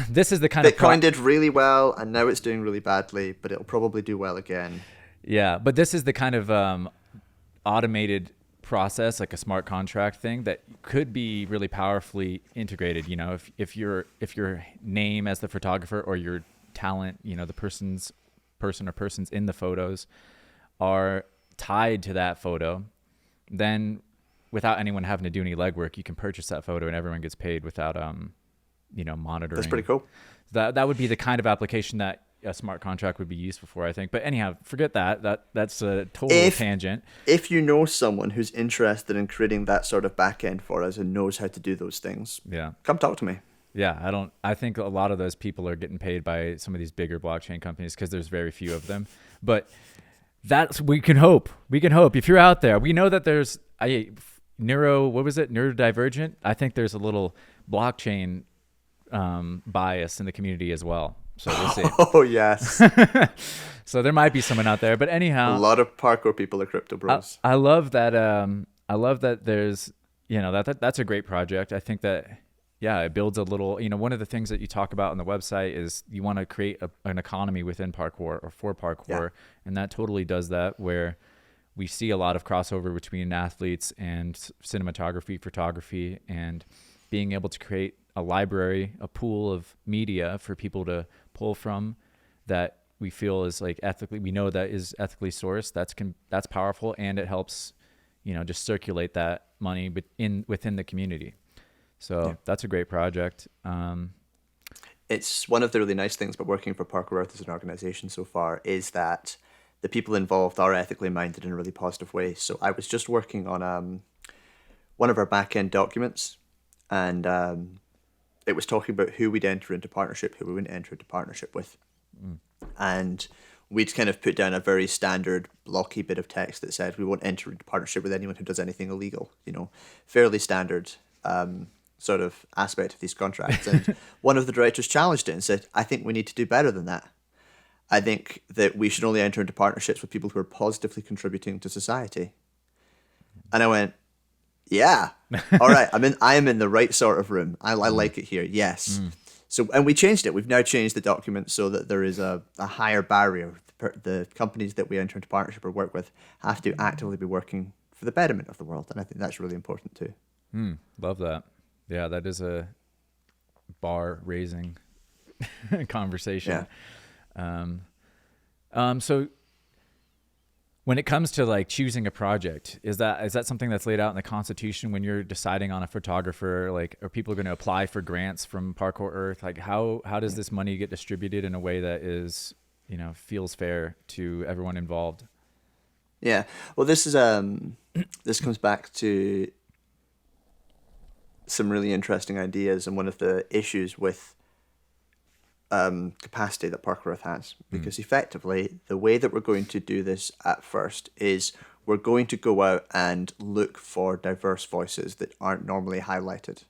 this is the kind Bitcoin did really well, and now it's doing really badly, but it'll probably do well again. Yeah, but this is the kind of automated process, like a smart contract thing, that could be really powerfully integrated. If your name as the photographer or your talent, the person or persons in the photos are tied to that photo, then without anyone having to do any legwork, you can purchase that photo and everyone gets paid without monitoring. That's pretty cool. That would be the kind of application that a smart contract would be useful for, I think. But anyhow, forget that. That's a total tangent. If you know someone who's interested in creating that sort of back end for us and knows how to do those things, come talk to me. Yeah, I think a lot of those people are getting paid by some of these bigger blockchain companies because there's very few of them. But we can hope. If you're out there, we know that there's neurodivergent. I think there's a little blockchain bias in the community as well. So we'll see. Oh, yes. So there might be someone out there, but anyhow, a lot of parkour people are crypto bros. I love that. I love that there's, that's a great project. I think that, it builds a little, one of the things that you talk about on the website is you want to create an economy within parkour or for parkour. And that totally does that, where we see a lot of crossover between athletes and cinematography, photography, and being able to create a library, a pool of media for people to pull from that we feel is like we know that is ethically sourced. That's powerful, and it helps, just circulate that money within the community. So that's a great project. It's one of the really nice things about working for Parkour Earth as an organization so far is that the people involved are ethically minded in a really positive way. So I was just working on one of our back-end documents, and it was talking about who we'd enter into partnership, who we wouldn't enter into partnership with. And we'd kind of put down a very standard blocky bit of text that said we won't enter into partnership with anyone who does anything illegal, fairly standard sort of aspect of these contracts. And one of the directors challenged it and said, I think we need to do better than that. I think that we should only enter into partnerships with people who are positively contributing to society. And I went, yeah, all right. I am in the right sort of room. I like it here. Yes. So, and we changed it. We've now changed the document so that there is a higher barrier. The companies that we enter into partnership or work with have to actively be working for the betterment of the world. And I think that's really important too. Love that. Yeah, that is a bar raising conversation. Yeah. So when it comes to like choosing a project, is that something that's laid out in the Constitution when you're deciding on a photographer? Like, are people going to apply for grants from Parkour Earth? Like, how does this money get distributed in a way that is, feels fair to everyone involved? Yeah. Well, this is this comes back to some really interesting ideas, and one of the issues with capacity that Parkour Earth has, because effectively the way that we're going to do this at first is we're going to go out and look for diverse voices that aren't normally highlighted.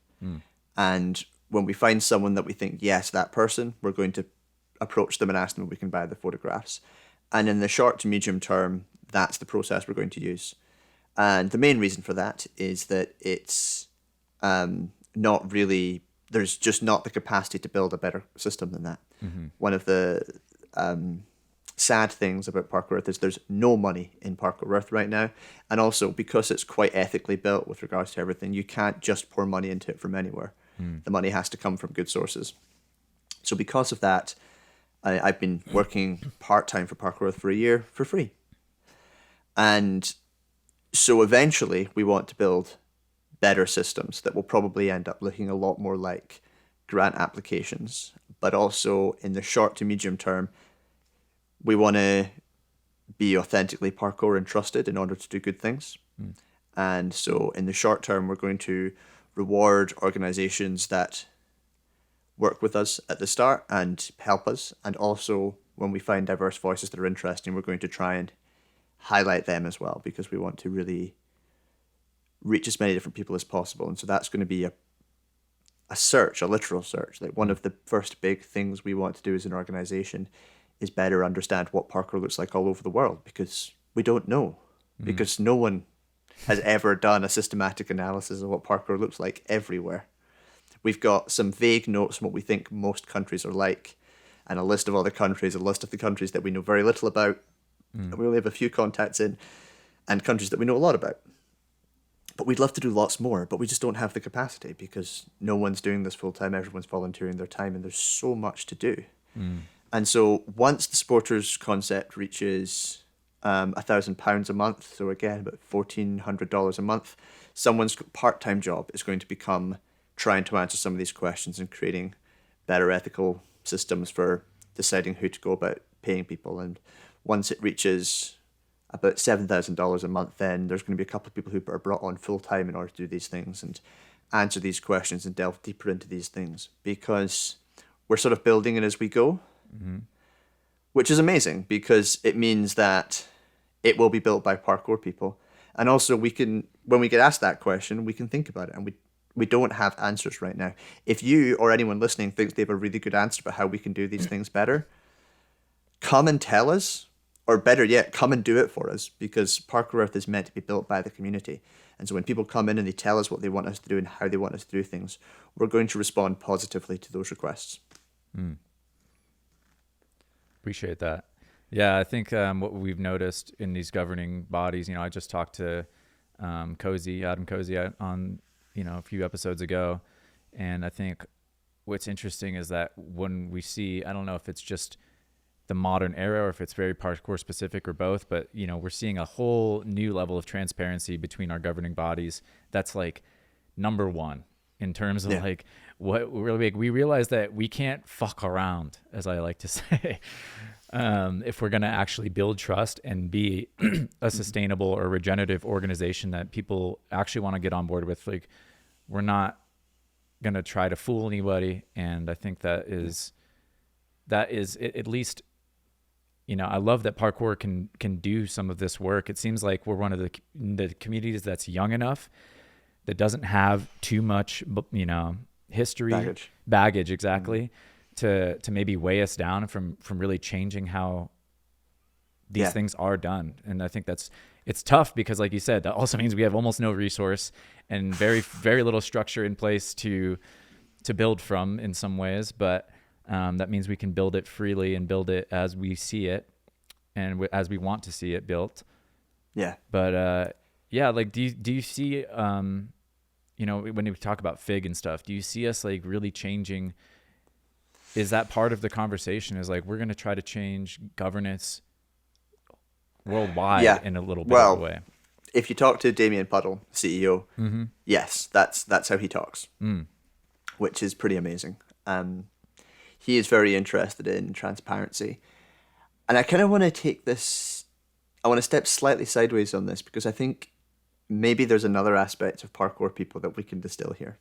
And when we find someone that we think, yes, that person, we're going to approach them and ask them if we can buy the photographs. And in the short to medium term, that's the process we're going to use. And the main reason for that is that it's not really, there's just not the capacity to build a better system than that. One of the sad things about Parkour Earth is there's no money in Parkour Earth right now. And also, because it's quite ethically built with regards to everything, you can't just pour money into it from anywhere. The money has to come from good sources. So because of that, I've been working part-time for Parkour Earth for a year for free. And so eventually we want to build better systems that will probably end up looking a lot more like grant applications. But also in the short to medium term, we want to be authentically parkour and trusted in order to do good things. And so in the short term, we're going to reward organizations that work with us at the start and help us. And also when we find diverse voices that are interesting, we're going to try and highlight them as well, because we want to really reach as many different people as possible. And so that's going to be a search, a literal search. Like, one of the first big things we want to do as an organization is better understand what parkour looks like all over the world, because we don't know, because no one has ever done a systematic analysis of what parkour looks like everywhere. We've got some vague notes on what we think most countries are like, and a list of other countries, a list of the countries that we know very little about, and we only have a few contacts in, and countries that we know a lot about. But we'd love to do lots more, but we just don't have the capacity, because no one's doing this full time, everyone's volunteering their time, and there's so much to do. And so once the Sporters concept reaches £1,000 a month, so again, about $1,400 a month, someone's part-time job is going to become trying to answer some of these questions and creating better ethical systems for deciding who to go about paying people. And once it reaches about $7,000 a month, then there's going to be a couple of people who are brought on full-time in order to do these things and answer these questions and delve deeper into these things, because we're sort of building it as we go, which is amazing, because it means that it will be built by parkour people. And also we can, when we get asked that question, we can think about it, and we don't have answers right now. If you or anyone listening thinks they have a really good answer about how we can do these things better, come and tell us, or better yet, come and do it for us, because Parkour Earth is meant to be built by the community. And so when people come in and they tell us what they want us to do and how they want us to do things, we're going to respond positively to those requests. Appreciate that. Yeah, I think what we've noticed in these governing bodies, I just talked to Adam Cozy on, a few episodes ago. And I think what's interesting is that when we see, I don't know if it's just the modern era or if it's very parkour specific or both, but we're seeing a whole new level of transparency between our governing bodies. That's like number one in terms of like what really big. We realize that we can't fuck around, as I like to say, if we're going to actually build trust and be a sustainable or regenerative organization that people actually want to get on board with. Like, we're not going to try to fool anybody. And I think that is at least, I love that parkour can do some of this work. It seems like we're one of the communities that's young enough that doesn't have too much, history, baggage exactly, to maybe weigh us down from really changing how these things are done. And I think it's tough because, like you said, that also means we have almost no resource and very, very little structure in place to build from in some ways. But that means we can build it freely and build it as we see it and as we want to see it built. Yeah. But like, do you see, when we talk about FIG and stuff, do you see us like really changing? Is that part of the conversation? Is like, we're going to try to change governance worldwide in a little bit of a way? If you talk to Damien Puddle, CEO, yes, that's how he talks, which is pretty amazing. He is very interested in transparency. And I kind of want to I want to step slightly sideways on this because I think maybe there's another aspect of parkour people that we can distill here.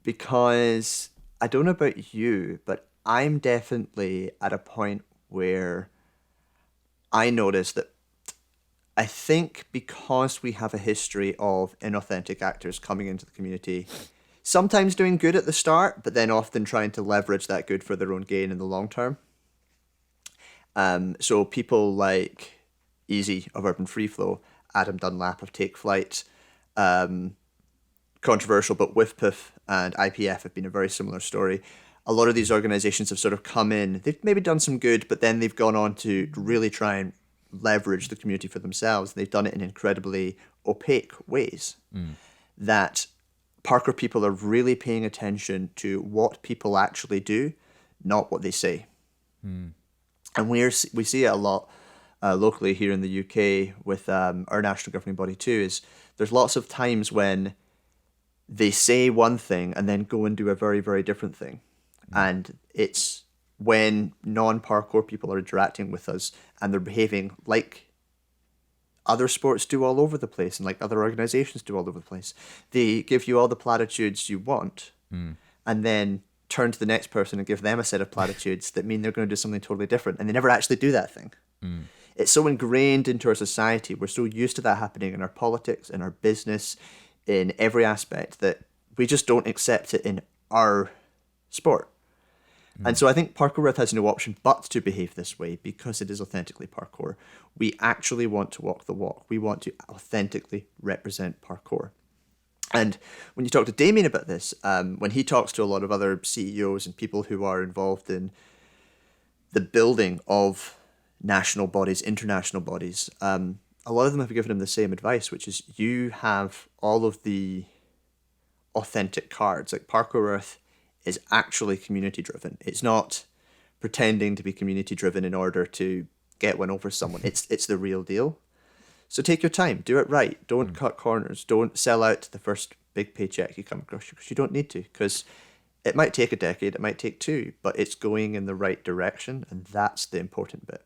Because I don't know about you, but I'm definitely at a point where I notice that I think because we have a history of inauthentic actors coming into the community, sometimes doing good at the start, but then often trying to leverage that good for their own gain in the long term. So people like Easy of Urban Free Flow, Adam Dunlap of Take Flight, controversial, but WIFPIF and IPF have been a very similar story. A lot of these organizations have sort of come in, they've maybe done some good, but then they've gone on to really try and leverage the community for themselves. They've done it in incredibly opaque ways that parkour people are really paying attention to what people actually do, not what they say. And we see it a lot locally here in the UK with our national governing body too, is there's lots of times when they say one thing and then go and do a very, very different thing. And it's when non-parkour people are interacting with us and they're behaving like other sports do all over the place and like other organizations do all over the place. They give you all the platitudes you want and then turn to the next person and give them a set of platitudes that mean they're going to do something totally different, and they never actually do that thing. It's so ingrained into our society. We're so used to that happening in our politics, in our business, in every aspect, that we just don't accept it in our sport. And so I think Parkour Earth has no option but to behave this way because it is authentically parkour. We actually want to walk the walk. We want to authentically represent parkour. And when you talk to Damien about this, when he talks to a lot of other CEOs and people who are involved in the building of national bodies, international bodies, a lot of them have given him the same advice, which is you have all of the authentic cards. Like Parkour Earth is actually community driven. It's not pretending to be community driven in order to get one over someone. It's the real deal. So take your time, do it right. Don't cut corners. Don't sell out to the first big paycheck you come across, because you don't need to, because it might take a decade, it might take two, but it's going in the right direction, and that's the important bit.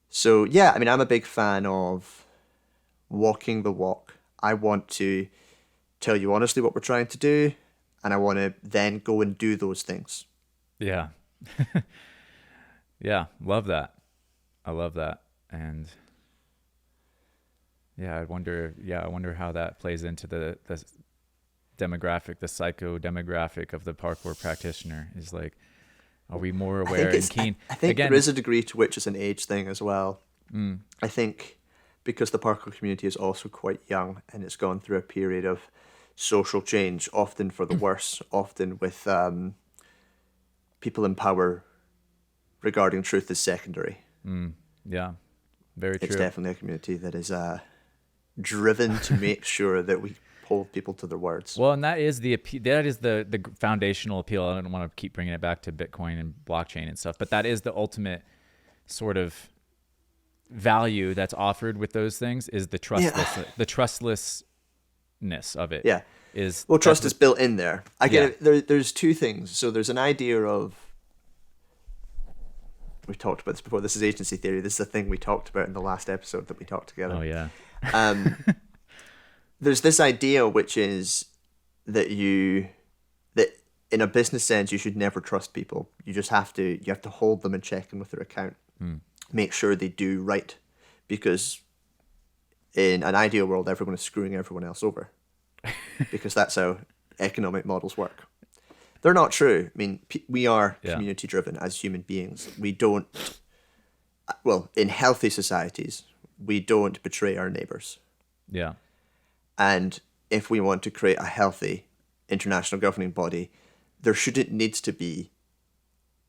So yeah, I mean, I'm a big fan of walking the walk. I want to tell you honestly what we're trying to do, and I want to then go and do those things. Yeah. Yeah, love that. I love that. And I wonder how that plays into the demographic, the psycho demographic of the parkour practitioner. Is like, are we more aware and keen? I think there is a degree to which it's an age thing as well. I think because the parkour community is also quite young and it's gone through a period of social change, often for the worse, often with people in power regarding truth as secondary. Yeah, very true. It's definitely a community that is driven to make sure that we hold people to their words. Well, and that is the foundational appeal. I don't want to keep bringing it back to Bitcoin and blockchain and stuff, but that is the ultimate sort of value that's offered with those things, is the trustlessness of it. Yeah. Trust is built in there. I get it. There's two things. So there's an idea of, we've talked about this before, this is agency theory. This is a thing we talked about in the last episode that we talked together. Oh, yeah. There's this idea, which is that in a business sense, you should never trust people. You just have to hold them and check in with their account. Make sure they do right. Because in an ideal world, everyone is screwing everyone else over. Because that's how economic models work. They're not true. I mean, we are Yeah. community driven as human beings. We don't, well, in healthy societies, we don't betray our neighbors. Yeah. And if we want to create a healthy international governing body, there shouldn't needs to be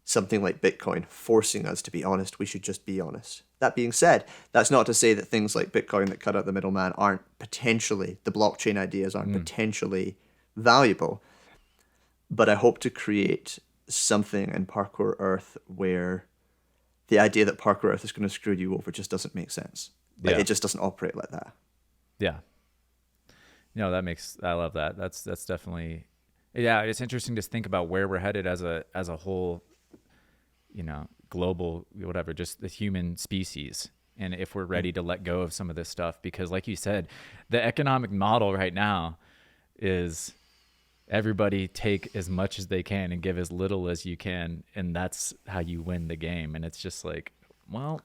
something like Bitcoin forcing us to be honest. We should just be honest. That being said, that's not to say that things like Bitcoin that cut out the middleman aren't potentially, the blockchain ideas aren't potentially valuable. But I hope to create something in Parkour Earth where the idea that Parkour Earth is going to screw you over just doesn't make sense. Like, Yeah. it just doesn't operate like that. Yeah. No, I love that. That's definitely, yeah, it's interesting to think about where we're headed as a whole, global, whatever, just the human species. And if we're ready to let go of some of this stuff, because like you said, the economic model right now is everybody take as much as they can and give as little as you can. And that's how you win the game. And it's just like, well,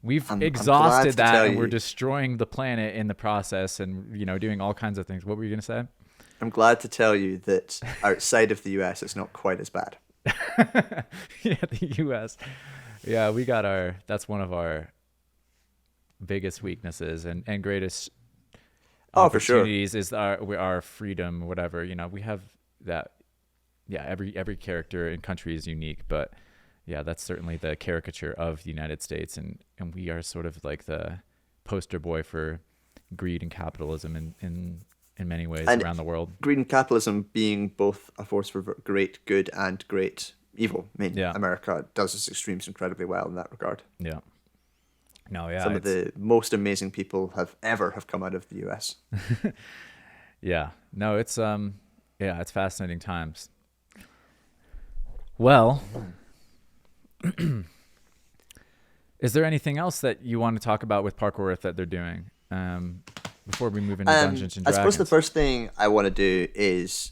we've exhausted that and we're destroying the planet in the process and, doing all kinds of things. What were you going to say? I'm glad to tell you that outside of the US, it's not quite as bad. Yeah, the US. Yeah, that's one of our biggest weaknesses and greatest opportunities is our freedom, whatever. We have that. Yeah, every character and country is unique, but yeah, that's certainly the caricature of the United States, and we are sort of like the poster boy for greed and capitalism in many ways around the world. Greed and capitalism being both a force for great good and great evil. I mean, America does its extremes incredibly well in that regard. Yeah. No, yeah. Some of the most amazing people have come out of the US. Yeah. No, it's it's fascinating times. Well, is there anything else that you want to talk about with Parkour Earth that they're doing before we move into Dungeons and Dragons? I suppose the first thing I want to do is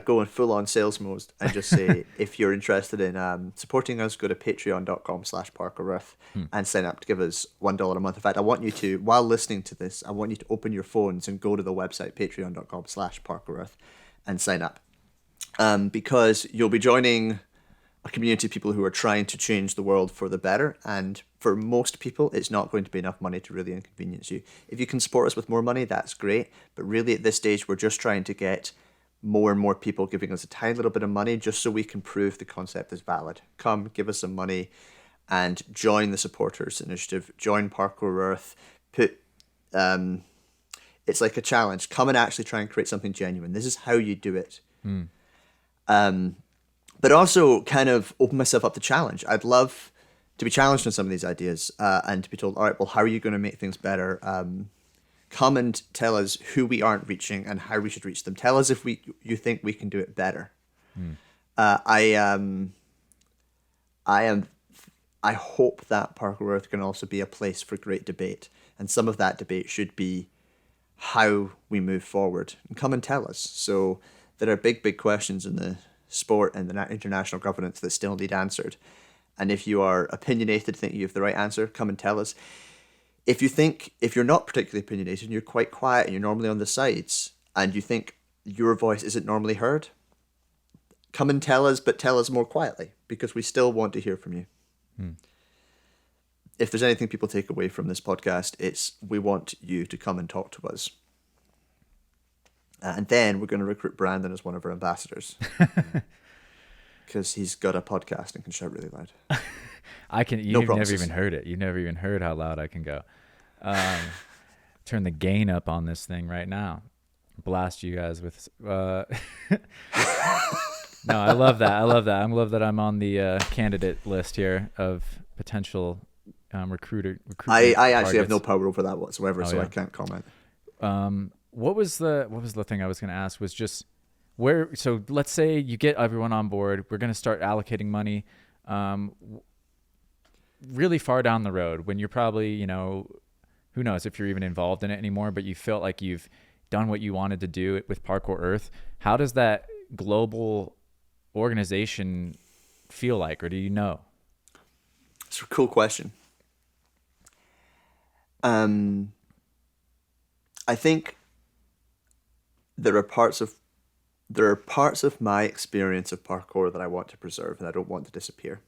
go in full-on sales mode and just say, if you're interested in supporting us, go to patreon.com/ParkourEarth and sign up to give us $1 a month. In fact, I want you to, while listening to this, I want you to open your phones and go to the website, patreon.com/ParkourEarth, and sign up. Because you'll be joining a community of people who are trying to change the world for the better, and for most people it's not going to be enough money to really inconvenience you. If you can support us with more money, that's great, but really at this stage we're just trying to get more and more people giving us a tiny little bit of money just so we can prove the concept is valid. Come, give us some money and join the supporters initiative, join Parkour Earth, it's like a challenge. Come and actually try and create something genuine. This is how you do it. But also kind of open myself up to challenge. I'd love to be challenged on some of these ideas and to be told, all right, well, how are you going to make things better? Come and tell us who we aren't reaching and how we should reach them. Tell us if you think we can do it better. I hope that Parkour Earth can also be a place for great debate. And some of that debate should be how we move forward. And come and tell us. So there are big questions in the sport and the international governance that still need answered. And if you are opinionated, think you have the right answer, come and tell us. If you're not particularly opinionated and you're quite quiet and you're normally on the sides and you think your voice isn't normally heard, come and tell us, but tell us more quietly, because we still want to hear from you. If there's anything people take away from this podcast, it's we want you to come and talk to us. And then we're going to recruit Brandon as one of our ambassadors. Because he's got a podcast and can shout really loud. You've never even heard it. You've never even heard how loud I can go. Turn the gain up on this thing right now. Blast you guys with... No, I love that. I love that I'm on the candidate list here of potential recruiter. I actually have no power over that whatsoever, I can't comment. What was the thing I was going to ask was just where, so let's say you get everyone on board, we're going to start allocating money really far down the road when you're probably, who knows if you're even involved in it anymore, but you felt like you've done what you wanted to do with Parkour Earth. How does that global organization feel like, or do you know? It's a cool question. I think there are parts of there are parts of my experience of parkour that I want to preserve and I don't want to disappear.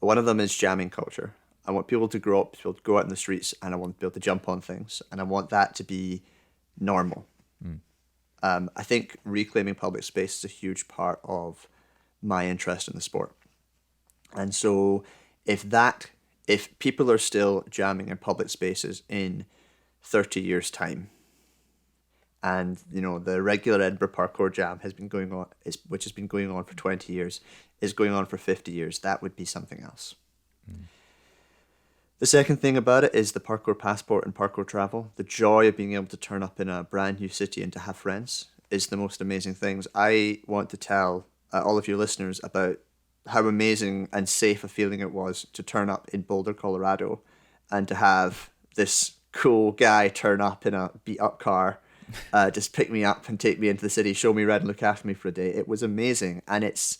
One of them is jamming culture. I want people to grow up, to be able to go out in the streets, and I want to be able to jump on things, and I want that to be normal. I think reclaiming public space is a huge part of my interest in the sport. And so if people are still jamming in public spaces in 30 years' time, and the regular Edinburgh Parkour Jam has been going on, which has been going on for 20 years, is going on for 50 years, that would be something else. The second thing about it is the parkour passport and parkour travel. The joy of being able to turn up in a brand new city and to have friends is the most amazing things. I want to tell all of your listeners about how amazing and safe a feeling it was to turn up in Boulder, Colorado, and to have this cool guy turn up in a beat up car, just pick me up and take me into the city, show me around and look after me for a day. It was amazing. And it's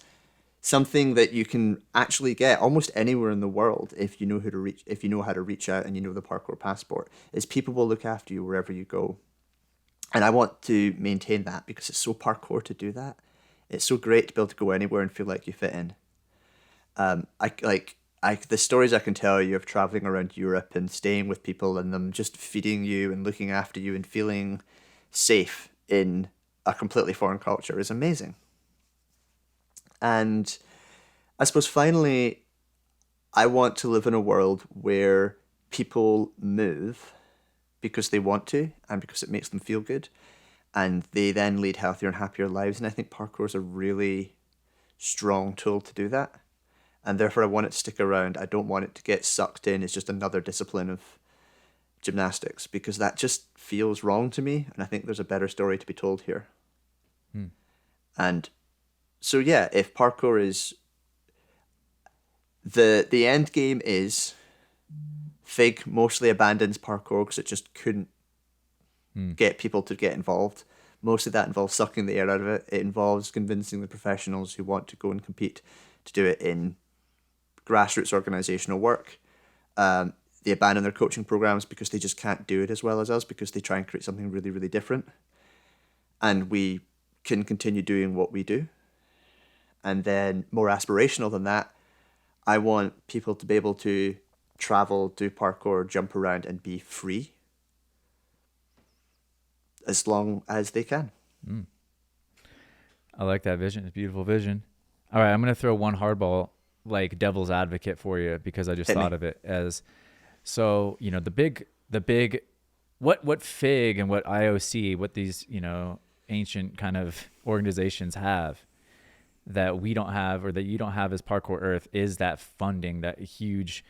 something that you can actually get almost anywhere in the world if you know how to reach out and you know the parkour passport. Is people will look after you wherever you go. And I want to maintain that because it's so parkour to do that. It's so great to be able to go anywhere and feel like you fit in. The stories I can tell you of traveling around Europe and staying with people and them just feeding you and looking after you and feeling safe in a completely foreign culture is amazing. And I suppose finally, I want to live in a world where people move because they want to and because it makes them feel good. And they then lead healthier and happier lives. And I think parkour is a really strong tool to do that. And therefore, I want it to stick around. I don't want it to get sucked in as just another discipline of gymnastics because that just feels wrong to me. And I think there's a better story to be told here. And so, yeah, if parkour is... The end game is FIG mostly abandons parkour because it just couldn't get people to get involved. Mostly that involves sucking the air out of it. It involves convincing the professionals who want to go and compete to do it in grassroots organizational work. They abandon their coaching programs because they just can't do it as well as us because they try and create something really, really different. And we can continue doing what we do. And then more aspirational than that, I want people to be able to travel, do parkour, jump around and be free as long as they can. I like that vision. It's a beautiful vision. All right, I'm going to throw one hardball like devil's advocate for you because I just thought of it as so, the big what FIG and what IOC, what these, ancient kind of organizations have that we don't have or that you don't have as Parkour Earth is that funding, that huge,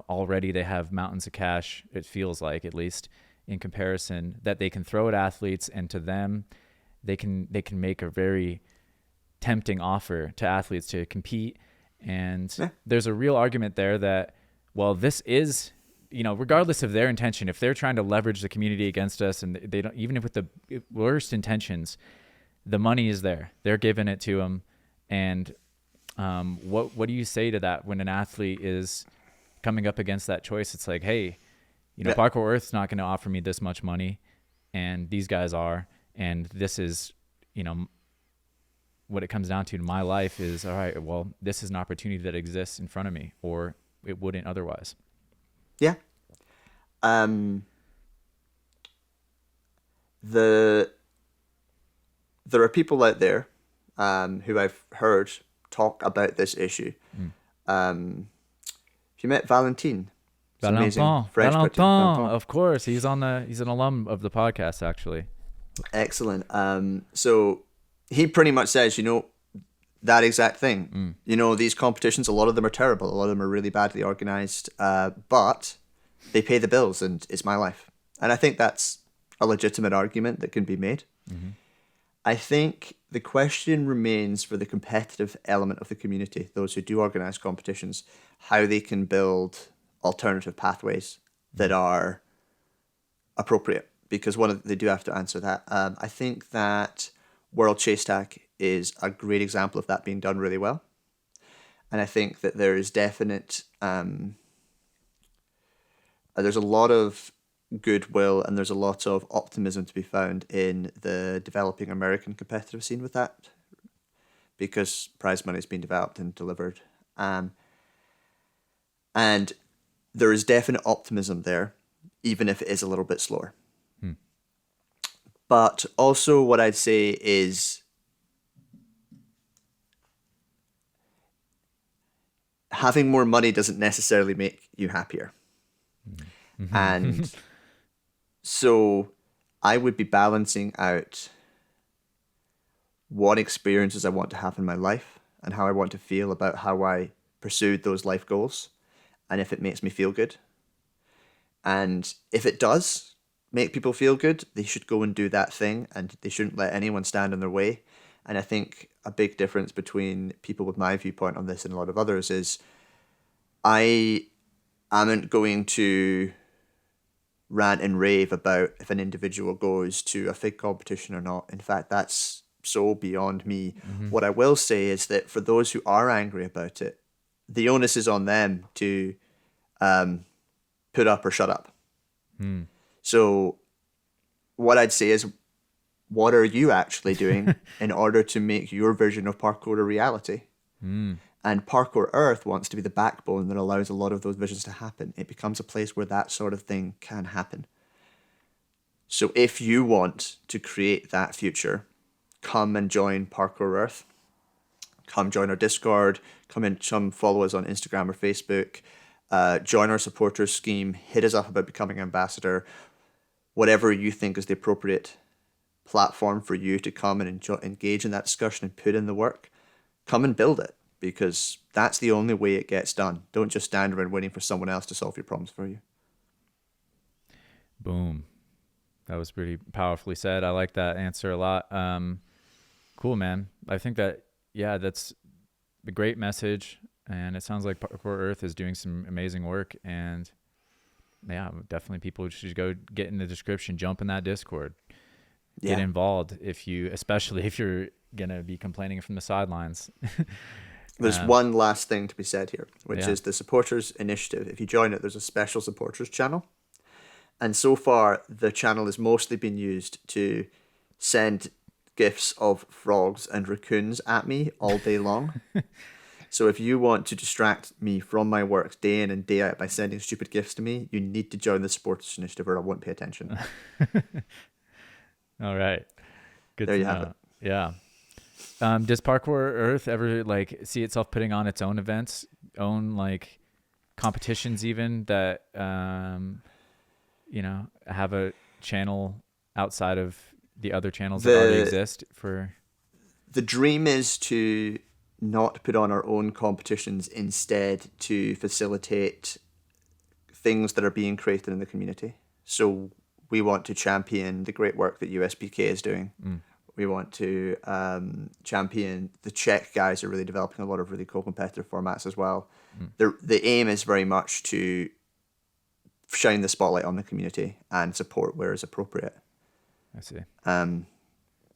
already they have mountains of cash, it feels like, at least in comparison, that they can throw at athletes, and to them they can make a very tempting offer to athletes to compete. And there's a real argument there that, well, this is, regardless of their intention, if they're trying to leverage the community against us and they don't, even if with the worst intentions, the money is there, they're giving it to them. And what do you say to that when an athlete is coming up against that choice? It's like, hey, Parkour Earth's not going to offer me this much money, and these guys are, and this is, what it comes down to in my life is, all right, well, this is an opportunity that exists in front of me, or it wouldn't otherwise. Yeah. There are people out there who I've heard talk about this issue. Have you met Valentin? Valentin, of course. He's an alum of the podcast, actually. Excellent. So he pretty much says, that exact thing. These competitions, a lot of them are terrible. A lot of them are really badly organized, but they pay the bills and it's my life. And I think that's a legitimate argument that can be made. I think the question remains for the competitive element of the community, those who do organize competitions, how they can build alternative pathways that are appropriate, because they do have to answer that. I think that World Chase Tack is a great example of that being done really well. And I think that there is definite, there's a lot of goodwill and there's a lot of optimism to be found in the developing American competitive scene with that, because prize money is being developed and delivered. And there is definite optimism there, even if it is a little bit slower. But also what I'd say is having more money doesn't necessarily make you happier. And so I would be balancing out what experiences I want to have in my life and how I want to feel about how I pursued those life goals, and if it makes me feel good. And if it does make people feel good, they should go and do that thing, and they shouldn't let anyone stand in their way. And I think a big difference between people with my viewpoint on this and a lot of others is I amn't going to rant and rave about if an individual goes to a FIG competition or not. In fact, that's so beyond me. What I will say is that for those who are angry about it, the onus is on them to put up or shut up. So what I'd say is, what are you actually doing in order to make your vision of parkour a reality? And Parkour Earth wants to be the backbone that allows a lot of those visions to happen. It becomes a place where that sort of thing can happen. So if you want to create that future, come and join Parkour Earth. Come join our Discord. Come follow us on Instagram or Facebook. Join our supporters scheme. Hit us up about becoming ambassador. Whatever you think is the appropriate platform for you to come and engage in that discussion and put in the work. Come and build it, because that's the only way it gets done. Don't just stand around waiting for someone else to solve your problems for you. Boom. That was pretty powerfully said. I like that answer a lot. Cool, man. I think that, that's a great message. And it sounds like Parkour Earth is doing some amazing work. And definitely people should go get in the description, jump in that Discord, get involved especially if you're going to be complaining from the sidelines. There's one last thing to be said here, which is the supporters initiative. If you join it, there's a special supporters channel. And so far, the channel has mostly been used to send gifs of frogs and raccoons at me all day long. So if you want to distract me from my work day in and day out by sending stupid gifts to me, you need to join the supporters initiative or I won't pay attention. All right. Good there to you know. have it. Yeah. Does Parkour Earth ever see itself putting on its own events, own competitions even that have a channel outside of the other channels that already exist for? The dream is to not put on our own competitions, instead to facilitate things that are being created in the community. So we want to champion the great work that USBK is doing. We want to champion the Czech guys are really developing a lot of really cool competitive formats as well. The aim is very much to shine the spotlight on the community and support where is appropriate. I see.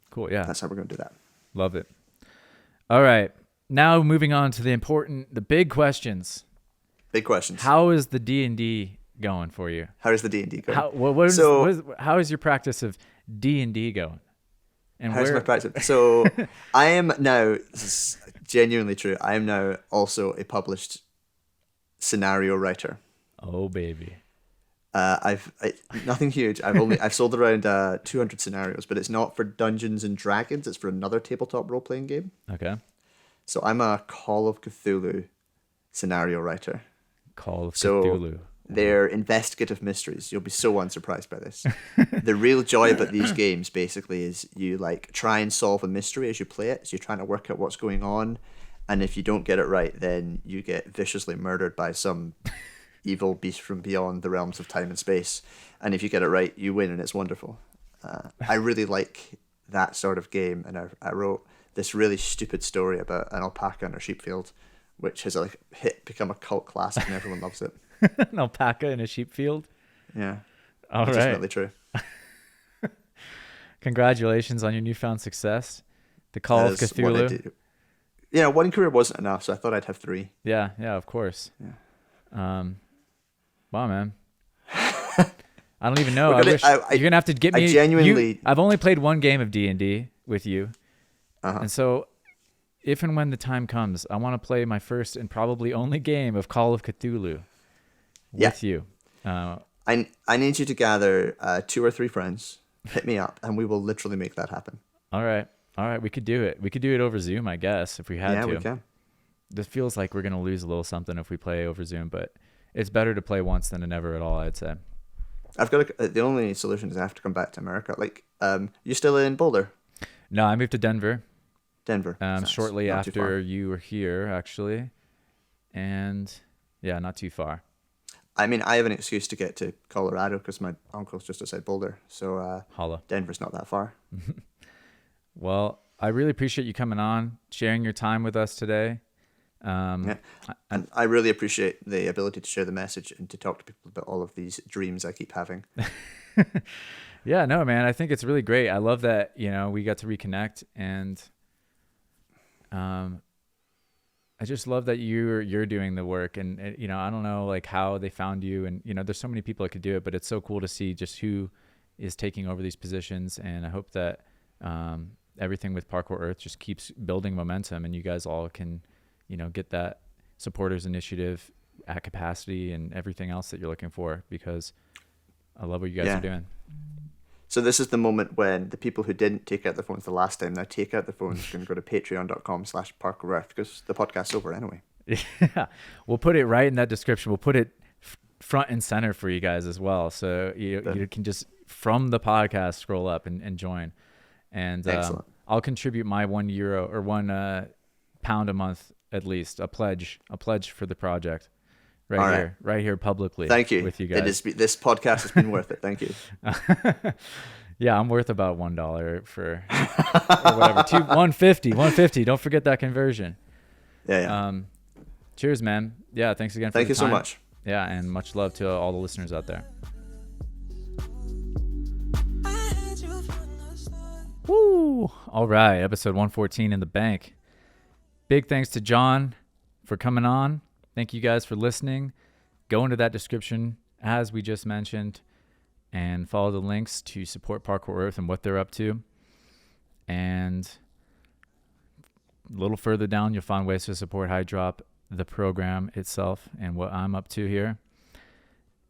Cool. Yeah. That's how we're going to do that. Love it. All right. Now moving on to the big questions. Big questions. How is the D&D going for you? How is the D&D going? How is your practice of D&D going? And how's my practice? So I am now, this is genuinely true, I am now also a published scenario writer. Oh, baby. Nothing huge. I've sold around 200 scenarios, but it's not for Dungeons and Dragons. It's for another tabletop role-playing game. Okay. So I'm a Call of Cthulhu scenario writer. Call of Cthulhu. They're investigative mysteries. You'll be so unsurprised by this. The real joy about these games basically is you try and solve a mystery as you play it. So you're trying to work out what's going on, and if you don't get it right, then you get viciously murdered by some evil beast from beyond the realms of time and space. And if you get it right, you win, and it's wonderful. I really like that sort of game, and I wrote this really stupid story about an alpaca in a sheep field, which has become a cult classic, and everyone loves it. An alpaca in a sheep field? Yeah. All right. Which is really true. Congratulations on your newfound success. The Call of Cthulhu. Yeah, one career wasn't enough, so I thought I'd have 3. Yeah, of course. Yeah. Wow, man. I don't even know. You're gonna have to get me. I genuinely. I've only played one game of D&D with you, and so if and when the time comes, I want to play my first and probably only game of Call of Cthulhu with you. I need you to gather 2 or 3 friends. Hit me up, and we will literally make that happen. All right. We could do it. We could do it over Zoom, I guess, if we had to. Yeah, we can. This feels like we're gonna lose a little something if we play over Zoom, but it's better to play once than to never at all, I'd say. The only solution is I have to come back to America. Like, you still in Boulder? No, I moved to Denver. Shortly after you were here, actually, and yeah, not too far. I mean, I have an excuse to get to Colorado because my uncle's just outside Boulder, so Denver's not that far. Well, I really appreciate you coming on, sharing your time with us today. And I really appreciate the ability to share the message and to talk to people about all of these dreams I keep having. Yeah, no, man, I think it's really great. I love that, we got to reconnect, and I just love that you're doing the work, and I don't know like how they found you, and there's so many people that could do it, but it's so cool to see just who is taking over these positions, and I hope that everything with Parkour Earth just keeps building momentum, and you guys all can get that supporters initiative at capacity and everything else that you're looking for, because I love what you guys are doing. So this is the moment when the people who didn't take out the phones the last time now take out the phones and go to patreon.com/parkourearth, because the podcast's over anyway. Yeah, we'll put it right in that description. We'll put it front and center for you guys as well, so you can just from the podcast scroll up and join. And I'll contribute my €1 or £1 a month at least, a pledge for the project. Right here publicly. Thank you. With you guys. This podcast has been worth it. Thank you. Yeah, I'm worth about $1 for or whatever. $150. Don't forget that conversion. Yeah. Cheers, man. Yeah, thanks again for Thank the you time. so much. Yeah, and much love to all the listeners out there. Woo! All right, episode 114 in the bank. Big thanks to John for coming on. Thank you guys for listening. Go into that description, as we just mentioned, and follow the links to support Parkour Earth and what they're up to. And a little further down, you'll find ways to support High Drop, the program itself, and what I'm up to here.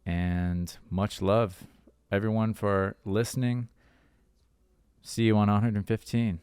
And much love, everyone, for listening. See you on 115.